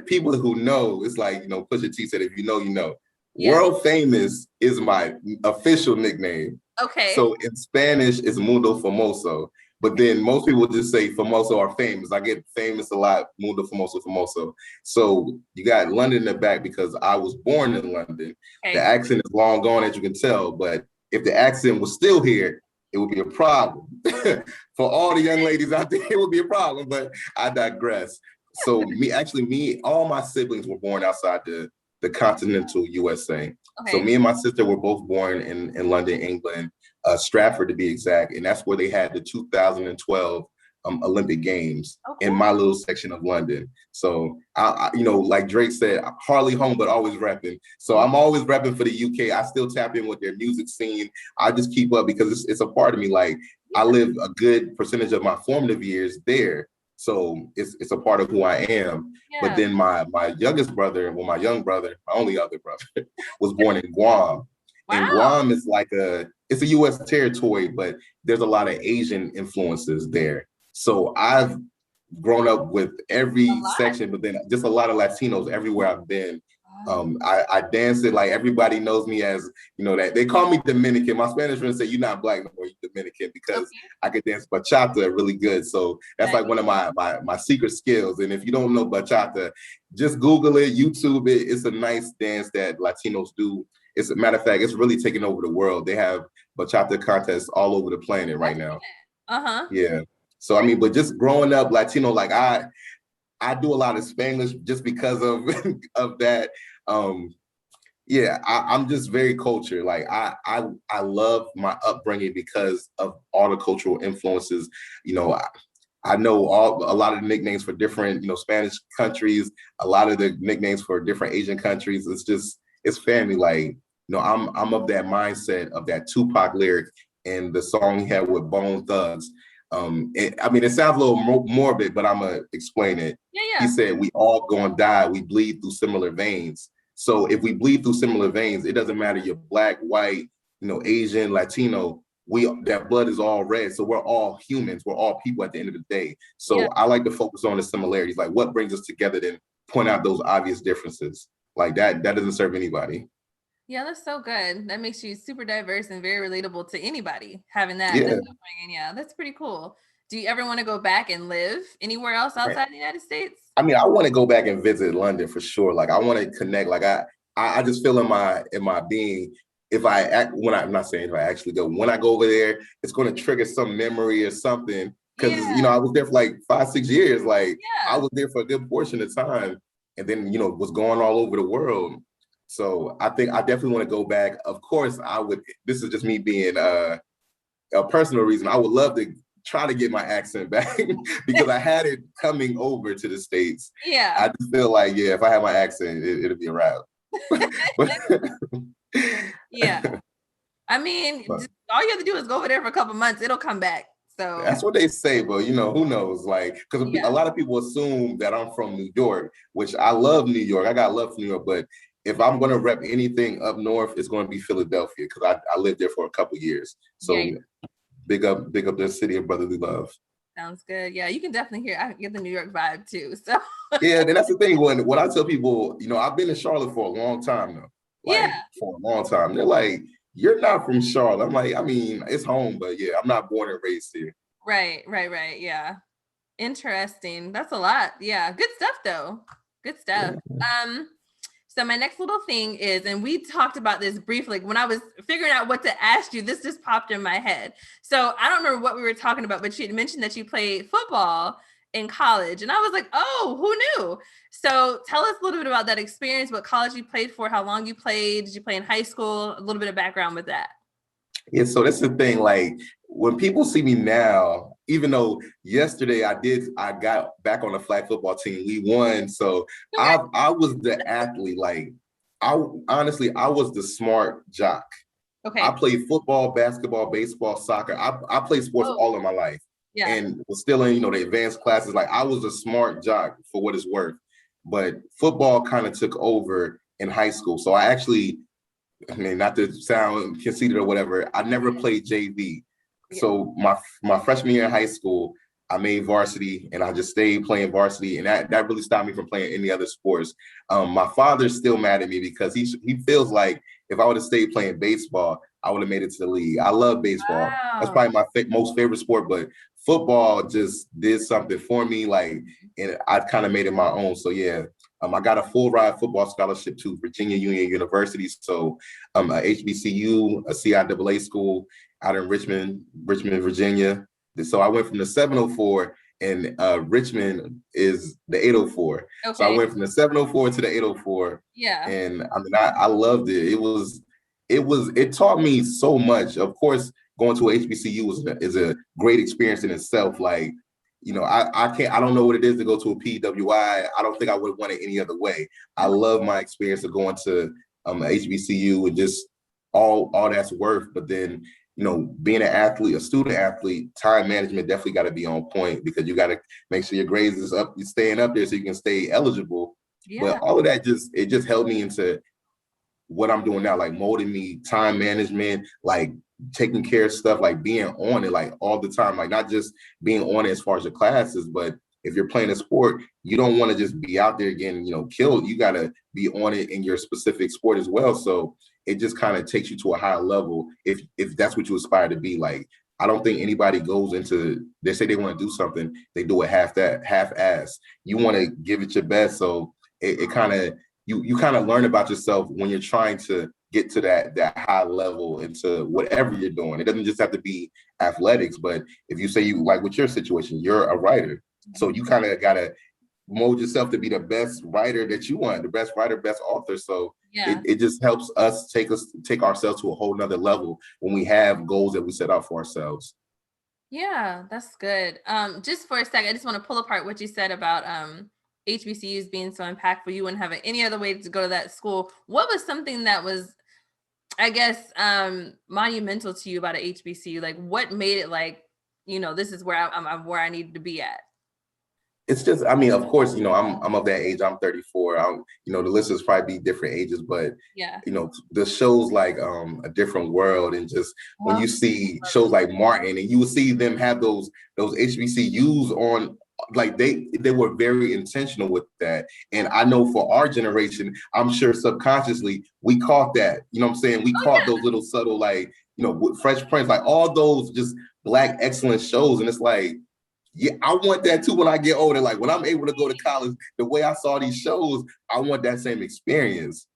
B: people who know is like, Pusha T said, if you know, you know. Yeah. World Famous is my official nickname. Okay. So in Spanish, it's Mundo Famoso. But then most people just say Famoso or famous. I get famous a lot, Mundo Famoso. So you got London in the back because I was born in London. Okay. The accent is long gone, as you can tell. But if the accent was still here, it would be a problem. For all the young ladies out there, it would be a problem. But I digress. So all my siblings were born outside the continental USA. Okay. So me and my sister were both born in London, England, Stratford to be exact. And that's where they had the 2012 Olympic Games in my little section of London. So, I like Drake said, hardly home, but always repping. So I'm always repping for the UK. I still tap in with their music scene. I just keep up because it's a part of me. Like I lived a good percentage of my formative years there. So it's a part of who I am. Yeah. But then my youngest brother, my only other brother, was born in Guam. Wow. And Guam is it's a U.S. territory, but there's a lot of Asian influences there. So I've grown up with every section, but then just a lot of Latinos everywhere I've been. I dance it, like everybody knows me as, that they call me Dominican. My Spanish friends say, you're not black no more, you're Dominican, because I could dance bachata really good. So that's like one of my secret skills. And if you don't know bachata, just Google it, YouTube it. It's a nice dance that Latinos do. It's a matter of fact, it's really taking over the world. They have bachata contests all over the planet right now.
A: Uh-huh.
B: Yeah. So I mean, but just growing up Latino, like I do a lot of Spanglish just because of of that. Yeah, I'm just very cultured. Like I love my upbringing because of all the cultural influences. You know, I know a lot of the nicknames for different, Spanish countries, a lot of the nicknames for different Asian countries. It's family. Like, I'm of that mindset of that Tupac lyric and the song he had with Bone Thugs. I mean, it sounds a little morbid, but I'm gonna explain it. He
A: Yeah.
B: said, "We all gonna die. We bleed through similar veins." So if we bleed through similar veins, it doesn't matter you're black, white, Asian, Latino. That blood is all red. So we're all humans. We're all people at the end of the day. So I like to focus on the similarities, like what brings us together, then point out those obvious differences. Like that doesn't serve anybody.
A: Yeah, that's so good. That makes you super diverse and very relatable to anybody having that.
B: Yeah.
A: Yeah, that's pretty cool. Do you ever want to go back and live anywhere else outside the United States?
B: I mean, I want to go back and visit London for sure. Like I want to connect. Like I just feel in my being, I'm not saying if I actually go, when I go over there, it's going to trigger some memory or something. Because I was there for like 5-6 years. Like I was there for a good portion of time, and then was going all over the world. So I think I definitely want to go back. Of course, I would. This is just me being a personal reason. I would love to try to get my accent back because I had it coming over to the States.
A: Yeah.
B: I just feel like, if I had my accent, it'll be a wrap.
A: Yeah. I mean, all you have to do is go over there for a couple months. It'll come back. So
B: that's what they say, but who knows? Like, because a lot of people assume that I'm from New York, which I love New York. I got love for New York, but if I'm going to rep anything up north, it's going to be Philadelphia because I lived there for a couple years. So big up the city of brotherly love.
A: Sounds good. Yeah, you can definitely I get the New York vibe too. So
B: yeah, and that's the thing. When I tell people, I've been in Charlotte for a long time now. Like for a long time. They're like, "You're not from Charlotte." I'm like, I mean, it's home, but I'm not born and raised here.
A: Right. Yeah. Interesting. That's a lot. Yeah. Good stuff though. Good stuff. Yeah. So my next little thing is, and we talked about this briefly, when I was figuring out what to ask you, this just popped in my head. So I don't remember what we were talking about, but you had mentioned that you played football in college. And I was like, oh, who knew? So tell us a little bit about that experience, what college you played for, how long you played, did you play in high school? A little bit of background with that.
B: Yeah, so that's the thing. Like when people see me now, even though yesterday I got back on the flag football team, we won. So I was the athlete. Like I was the smart jock.
A: Okay.
B: I played football, basketball, baseball, soccer. I played sports all of my life. Yeah. And was still in, the advanced classes. Like I was a smart jock for what it's worth. But football kind of took over in high school. So I mean, not to sound conceited or whatever, I never played JV. So my freshman year in high school, I made varsity and I just stayed playing varsity. And that really stopped me from playing any other sports. My father's still mad at me because he feels like if I would have stayed playing baseball, I would have made it to the league. I love baseball. Wow. That's probably my most favorite sport, but football just did something for me. Like, and I kind of made it my own. So I got a full ride football scholarship to Virginia Union University. So a HBCU, a CIAA school out in Richmond, Virginia. So I went from the 704 and Richmond is the 804. Okay. So I went from the 704 to the 804. Yeah. And I mean, I loved it. It taught me so much. Of course, going to a HBCU is a great experience in itself. Like, I don't know what it is to go to a PWI. I don't think I would have won it any other way. I love my experience of going to HBCU and just all that's worth. But then, being an athlete, a student athlete, time management definitely got to be on point because you got to make sure your grades is up, you're staying up there so you can stay eligible. Yeah. But all of that just held me into what I'm doing now, like molding me, time management, like taking care of stuff, like being on it, like all the time, like not just being on it as far as your classes, but if you're playing a sport, you don't want to just be out there getting, killed. You got to be on it in your specific sport as well. So it just kind of takes you to a higher level if that's what you aspire to be. Like, I don't think anybody goes into, they say they want to do something, they do it half-ass. You want to give it your best. So it kind of, you kind of learn about yourself when you're trying to get to that high level into whatever you're doing. It doesn't just have to be athletics, but if you say you like with your situation, you're a writer. So you kind of gotta mold yourself to be the best writer that you want, the best writer, best author. So it just helps us take ourselves to a whole nother level when we have goals that we set out for ourselves.
A: Yeah, that's good. Just for a second, I just want to pull apart what you said about HBCUs being so impactful. You wouldn't have any other way to go to that school. What was something that was, I guess, monumental to you about an HBCU? Like, what made it like, this is where I'm where I needed to be at?
B: It's just, I mean, of course, I'm of that age. I'm 34. The listeners probably be different ages, but the shows like A Different World, and just when you see shows like Martin, and you will see them have those HBCUs on, like they were very intentional with that. And I know for our generation, I'm sure subconsciously we caught that. You know what I'm saying? We caught those little subtle, like, Fresh Prince, like all those just Black excellent shows. And it's like, yeah, I want that too when I get older. Like when I'm able to go to college, the way I saw these shows, I want that same experience.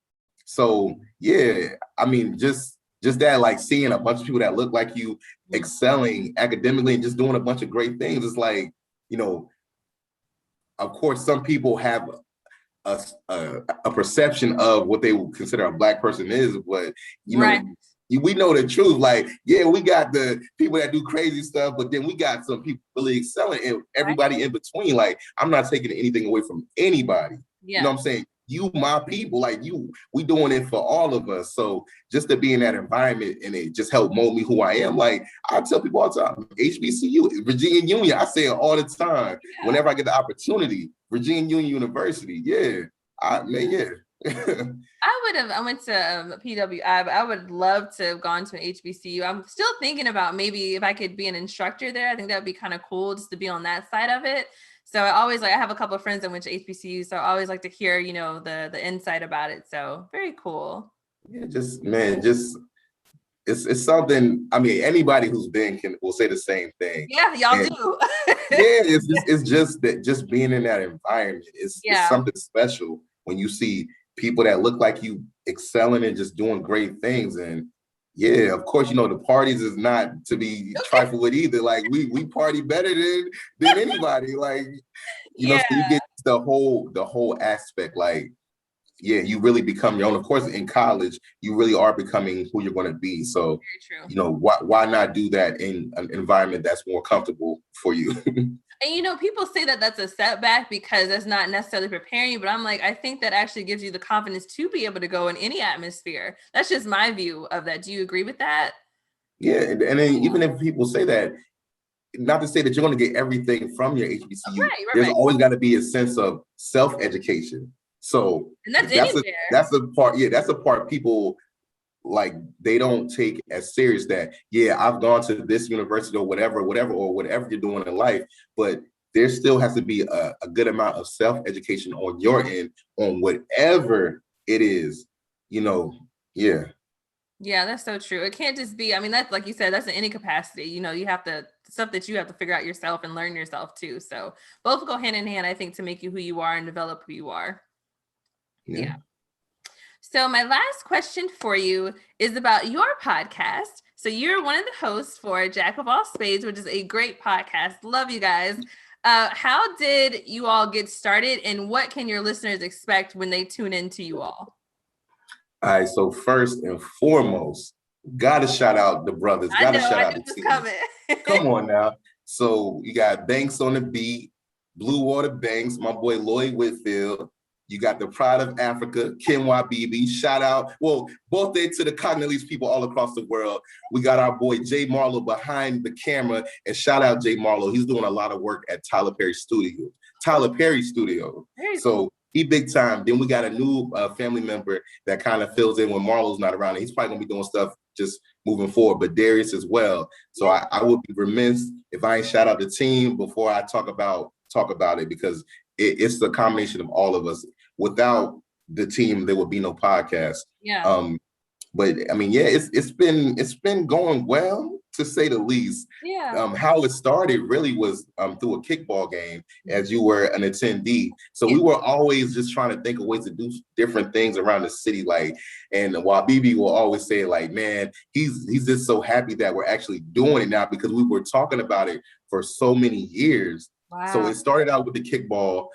B: So yeah, I mean, just that, like seeing a bunch of people that look like you excelling academically and just doing a bunch of great things. It's like, of course, some people have a perception of what they would consider a Black person is, but we know the truth. Like, yeah, we got the people that do crazy stuff, but then we got some people really excelling, and everybody in between. Like, I'm not taking anything away from anybody. You know what I'm saying? You, my people, like we doing it for all of us. So just to be in that environment, and it just helped mold me who I am. Like I tell people all the time, HBCU, Virginia Union, I say it all the time. Whenever I get the opportunity, Virginia Union University. I
A: went to PWI, but I would love to have gone to an HBCU. I'm still thinking about maybe if I could be an instructor there. I think that would be kind of cool just to be on that side of it. So I have a couple of friends that went to HBCU, so I always like to hear, the insight about it. So very cool.
B: Yeah, it's something. I mean, anybody who's been will say the same thing.
A: Yeah, y'all do.
B: it's just that, just being in that environment it's something special when you see people that look like you excelling and just doing great things. And yeah, of course, the parties is not to be trifled with either. Like we party better than anybody. Like, so you get the whole aspect. Like, yeah, you really become your own. Of course, in college, you really are becoming who you're going to be. So, why not do that in an environment that's more comfortable for you?
A: And people say that that's a setback because that's not necessarily preparing you, but I'm like, I think that actually gives you the confidence to be able to go in any atmosphere. That's just my view of that. Do you agree with that?
B: Yeah, and then even if people say that, not to say that you're going to get everything from your HBCU, there's always got to be a sense of self-education. So
A: and that's
B: a part. Yeah, that's a part people like they don't take as serious. That I've gone to this university or whatever you're doing in life, but there still has to be a good amount of self-education on your end on whatever it is. Yeah,
A: that's so true. It can't just be. I mean, that's like you said. That's in any capacity. You have to stuff that you have to figure out yourself and learn yourself too. So both go hand in hand, I think, to make you who you are and develop who you are. Yeah. So my last question for you is about your podcast. So you're one of the hosts for Jack of All Spades, which is a great podcast. Love you guys. How did you all get started, and what can your listeners expect when they tune into you all?
B: All right. So first and foremost, gotta shout out the brothers. Gotta shout out the team. Come on now. So you got Banks on the beat, Blue Water Banks, my boy Lloyd Whitfield. You got the Pride of Africa, Ken Wabibi. Shout out, both day to the Congolese people all across the world. We got our boy Jay Marlowe behind the camera, and shout out Jay Marlowe. He's doing a lot of work at Tyler Perry Studio. So he big time. Then we got a new family member that kind of fills in when Marlowe's not around. And he's probably gonna be doing stuff just moving forward, but Darius as well. So I would be remiss if I ain't shout out the team before I talk about it, because it's the combination of all of us. Without the team, there would be no podcast.
A: Yeah.
B: But I mean, it's been going well. to say the least.
A: Yeah.
B: How it started really was through a kickball game, as you were an attendee. So
A: Yeah.
B: we were always just trying to think of ways to do different things around the city. Like, and while BB will always say, like, man, he's just so happy that we're actually doing it now, because we were talking about it for so many years. So
A: Wow.
B: it started out with the kickball.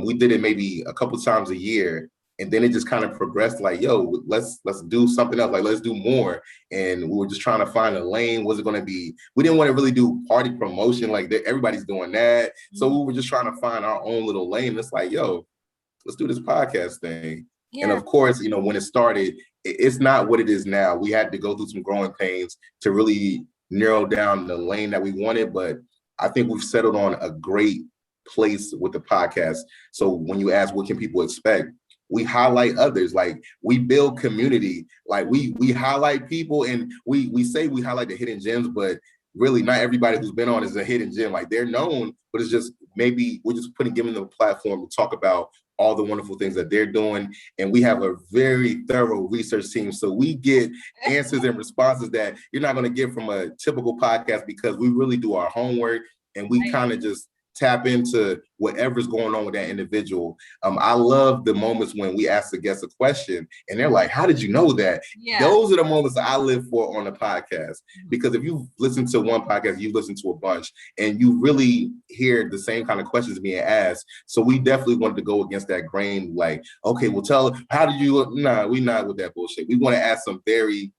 B: We did it maybe a couple times a year. And then it just kind of progressed, like, yo, let's do something else. Like, let's do more. And we were just trying to find a lane. Was it going to be, we didn't want to really do party promotion. Like everybody's doing that. So we were just trying to find our own little lane. It's like, yo, let's do this podcast thing. And
A: Yeah.
B: of course, when it started, it's not what it is now. We had to go through some growing pains to really narrow down the lane that we wanted. But I think we've settled on a great place with the podcast. So when you ask, what can people expect? We highlight others, like we build community, like we highlight people, and we say we highlight the hidden gems, but really not everybody who's been on is a hidden gem. Like they're known, but it's just maybe we're just giving them a platform to talk about all the wonderful things that they're doing. And we have a very thorough research team. So we get answers and responses that you're not going to get from a typical podcast, because we really do our homework and we kind of just tap into whatever's going on with that individual. I love the moments when we ask the guest a question and they're like, how did you know that?
A: Yeah.
B: Those are the moments that I live for on the podcast, because if you listen to one podcast, you listen to a bunch and you really hear the same kind of questions being asked. So we definitely wanted to go against that grain. Like, okay, well, how did you, nah, we not with that bullshit. We want to ask some very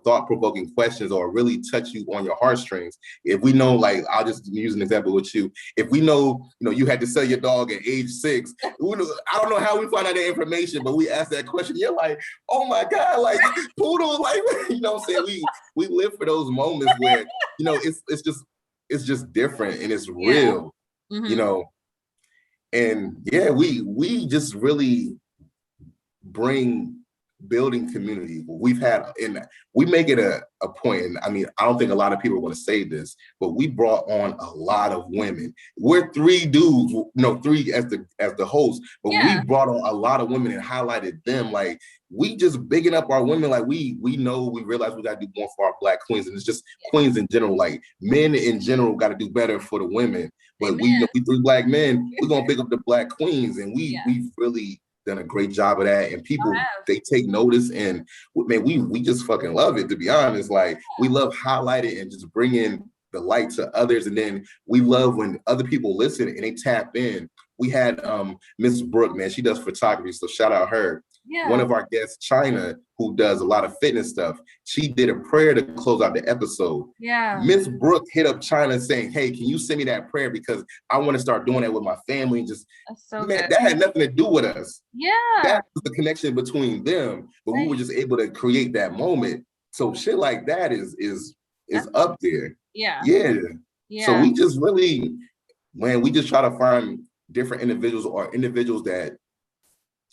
B: thought-provoking questions or really touch you on your heartstrings. If we know, like, I'll just use an example with you. If we know, you had to sell your dog at age 6, I don't know how we find out that information, but we ask that question. You're like, oh my God, like poodle, like, you know what I'm saying? We live for those moments where, it's just different and it's real, and yeah, we just really bring building community. We've had, and we make it a point, and I mean, I don't think a lot of people are going to say this, but we brought on a lot of women. We're 3 dudes, 3 as the host, but we brought on a lot of women and highlighted them. Like, we just bigging up our women. Like we realize we got to do more for our Black queens, and it's just queens in general. Like men in general got to do better for the women. But we 3 Black men, we're gonna pick up the Black queens, and we've really done a great job of that, and people they take notice, and man, we just fucking love it, to be honest. Like we love highlighting and just bringing the light to others, and then we love when other people listen and they tap in. We had Miss Brooke, man, she does photography, so shout out her. One of our guests, China, who does a lot of fitness stuff, she did a prayer to close out the episode. Miss Brooke hit up China saying, hey, can you send me that prayer, because I want to start doing that with my family. And just, man, that had nothing to do with us. That was the connection between them, but we were just able to create that moment. So shit like that is up there. So we just really, man, we just try to find different individuals, or individuals that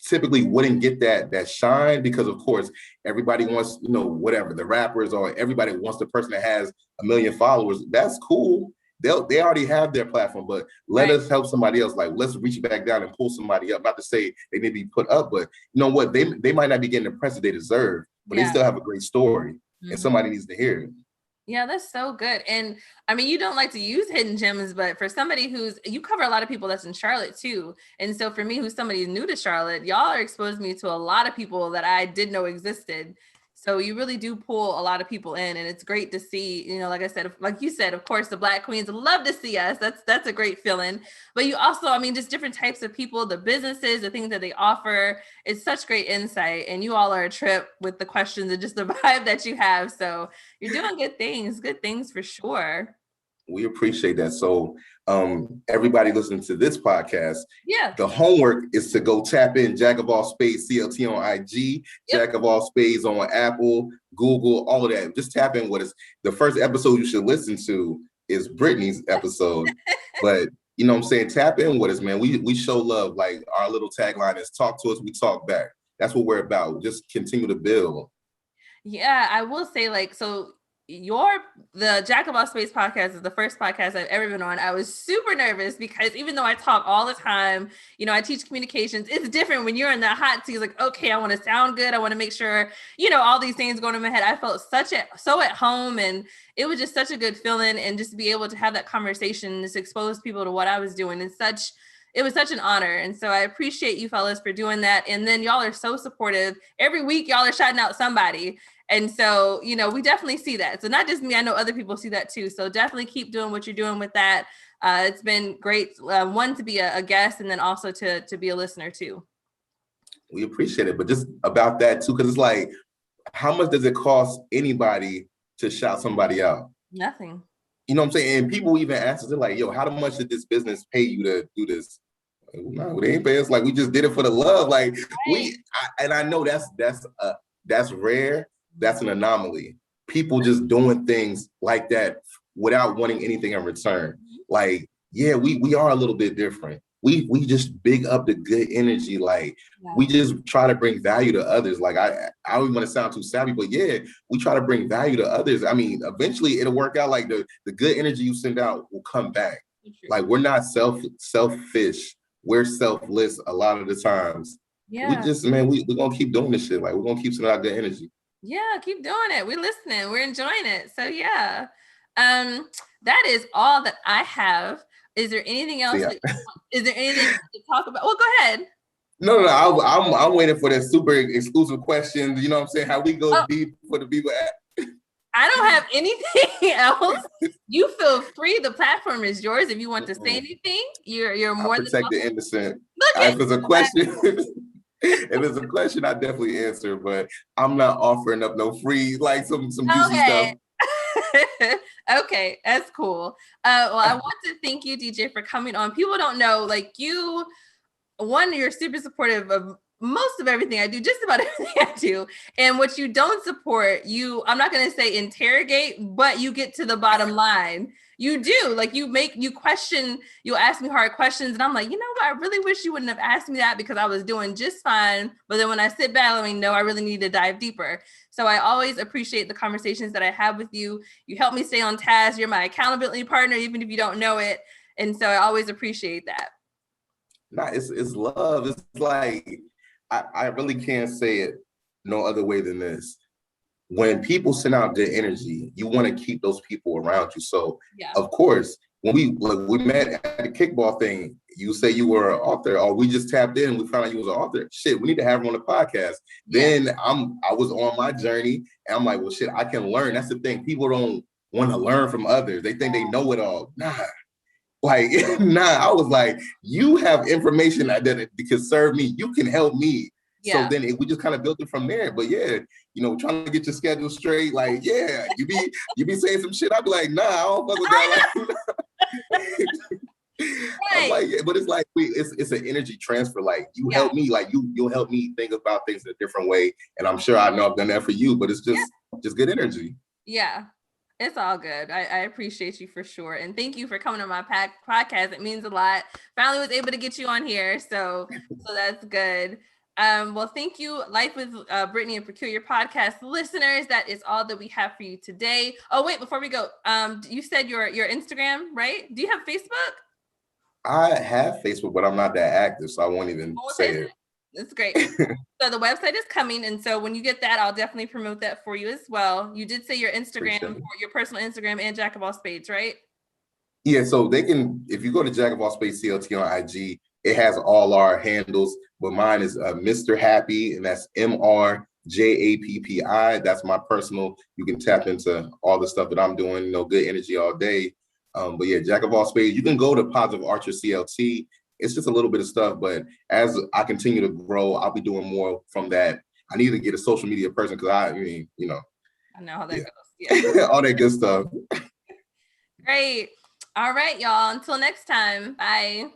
B: typically wouldn't get that shine, because of course everybody wants, whatever, the rappers, or everybody wants the person that has 1 million followers. That's cool. They already have their platform, but let us help somebody else. Like, let's reach back down and pull somebody up. Not to say they need to be put up, but you know what? They might not be getting the press that they deserve, but they still have a great story, and somebody needs to hear it.
A: Yeah, that's so good. And I mean, you don't like to use hidden gems, but for somebody you cover a lot of people that's in Charlotte too. And so for me, who's somebody new to Charlotte, y'all are exposed me to a lot of people that I didn't know existed. So you really do pull a lot of people in, and it's great to see, like I said, like you said, of course, the Black queens love to see us. That's a great feeling. But you also, I mean, just different types of people, the businesses, the things that they offer. It's such great insight, and you all are a trip with the questions and just the vibe that you have. So you're doing good things for sure.
B: We appreciate that. So everybody listening to this podcast, the homework is to go tap in Jack of All Spades CLT on IG, Jack of All Spades on Apple, Google, all of that. Just tap in with us. The first episode you should listen to is Brittany's episode. But you know what I'm saying? Tap in with us, man. We show love. Like our little tagline is talk to us, we talk back. That's what we're about. Just continue to build.
A: Yeah, I will say, like, so the Jack of All Spades podcast is the first podcast I've ever been on. I was super nervous because even though I talk all the time, you know, I teach communications. It's different when you're in the hot seat. Like, okay, I want to sound good. I want to make sure, you know, all these things going in my head. I felt so at home, and it was just such a good feeling. And just to be able to have that conversation, just expose people to what I was doing, it was such an honor. And so I appreciate you fellas for doing that. And then y'all are so supportive. Every week, y'all are shouting out somebody. And so, you know, we definitely see that. So not just me, I know other people see that too. So definitely keep doing what you're doing with that. It's been great, one, to be a guest, and then also to be a listener too.
B: We appreciate it. But just about that too, because it's like, how much does it cost anybody to shout somebody out?
A: Nothing.
B: You know what I'm saying? And people even ask us, they're like, yo, how much did this business pay you to do this? No, they ain't pay us. Like, we just did it for the love. Like,
A: right.
B: I know that's rare. That's an anomaly. People just doing things like that without wanting anything in return. Like, yeah, we are a little bit different. We just big up the good energy. Like, we just try to bring value to others. Like, I don't even want to sound too savvy, but yeah, we try to bring value to others. I mean, eventually it'll work out. Like, the good energy you send out will come back. Like, we're not selfish. We're selfless a lot of the times.
A: Yeah.
B: We just, man, we're gonna keep doing this shit. Like, we're gonna keep sending out good energy.
A: Yeah, keep doing it. We're listening. We're enjoying it. So yeah, that is all that I have. Is there anything else? Is there anything to talk about? Well, go ahead.
B: No. I'm waiting for that super exclusive question. You know what I'm saying? How we go deep for the people.
A: I don't have anything else. You feel free. The platform is yours. If you want to say anything, you're more than welcome.
B: Protect the innocent. If there's a question. If it's a question, I definitely answer, but I'm not offering up no free, like some juicy stuff.
A: Okay, that's cool. Well, I want to thank you, DJ, for coming on. People don't know, like, you're super supportive of most of everything I do, just about everything I do. And what you don't support, I'm not going to say interrogate, but you get to the bottom line. You do, like, you'll ask me hard questions, and I'm like, you know what? I really wish you wouldn't have asked me that, because I was doing just fine. But then when I sit back, I mean, no, I really need to dive deeper. So I always appreciate the conversations that I have with you. You help me stay on task. You're my accountability partner, even if you don't know it. And so I always appreciate that.
B: Nah, it's love. It's like, I really can't say it no other way than this. When people send out good energy, you want to keep those people around you. So, Of course, when we met at the kickball thing, you say you were an author, or we just tapped in, we found out you was an author. Shit, we need to have her on the podcast. Yeah. Then I was on my journey, and I'm like, well, shit, I can learn. That's the thing. People don't want to learn from others. They think they know it all. Nah. Like, I was like, you have information that can serve me. You can help me. Yeah. So then we just kind of built it from there. But yeah, trying to get your schedule straight. Like, yeah, you be saying some shit. I'd be like, nah, I don't fuck with that. Right. I'm like, yeah, but it's like it's an energy transfer. Like, you help me. Like, you'll help me think about things in a different way. And I'm sure I know I've done that for you. But it's just good energy. Yeah.
A: It's all good. I appreciate you for sure. And thank you for coming on my podcast. It means a lot. Finally was able to get you on here. So that's good. Well, thank you, Life with Brittany and Peculiar podcast listeners. That is all that we have for you today. Oh, wait, before we go, you said your Instagram, right? Do you have Facebook?
B: I have Facebook, but I'm not that active, so I won't even say it.
A: That's great. So the website is coming, and so when you get that, I'll definitely promote that for you as well. You did say your Instagram, your personal Instagram, and Jack of All Spades, right?
B: Yeah, so they can, if you go to Jack of All Spades CLT on IG, it has all our handles, but mine is Mr. Happy, and that's MRJAPPI. That's my personal. You can tap into all the stuff that I'm doing, good energy all day. But yeah, Jack of All Spades. You can go to Positive Archer CLT. It's just a little bit of stuff, but as I continue to grow, I'll be doing more from that. I need to get a social media person, because I know
A: how that goes. Yeah.
B: All that good stuff.
A: Great. All right, y'all. Until next time. Bye.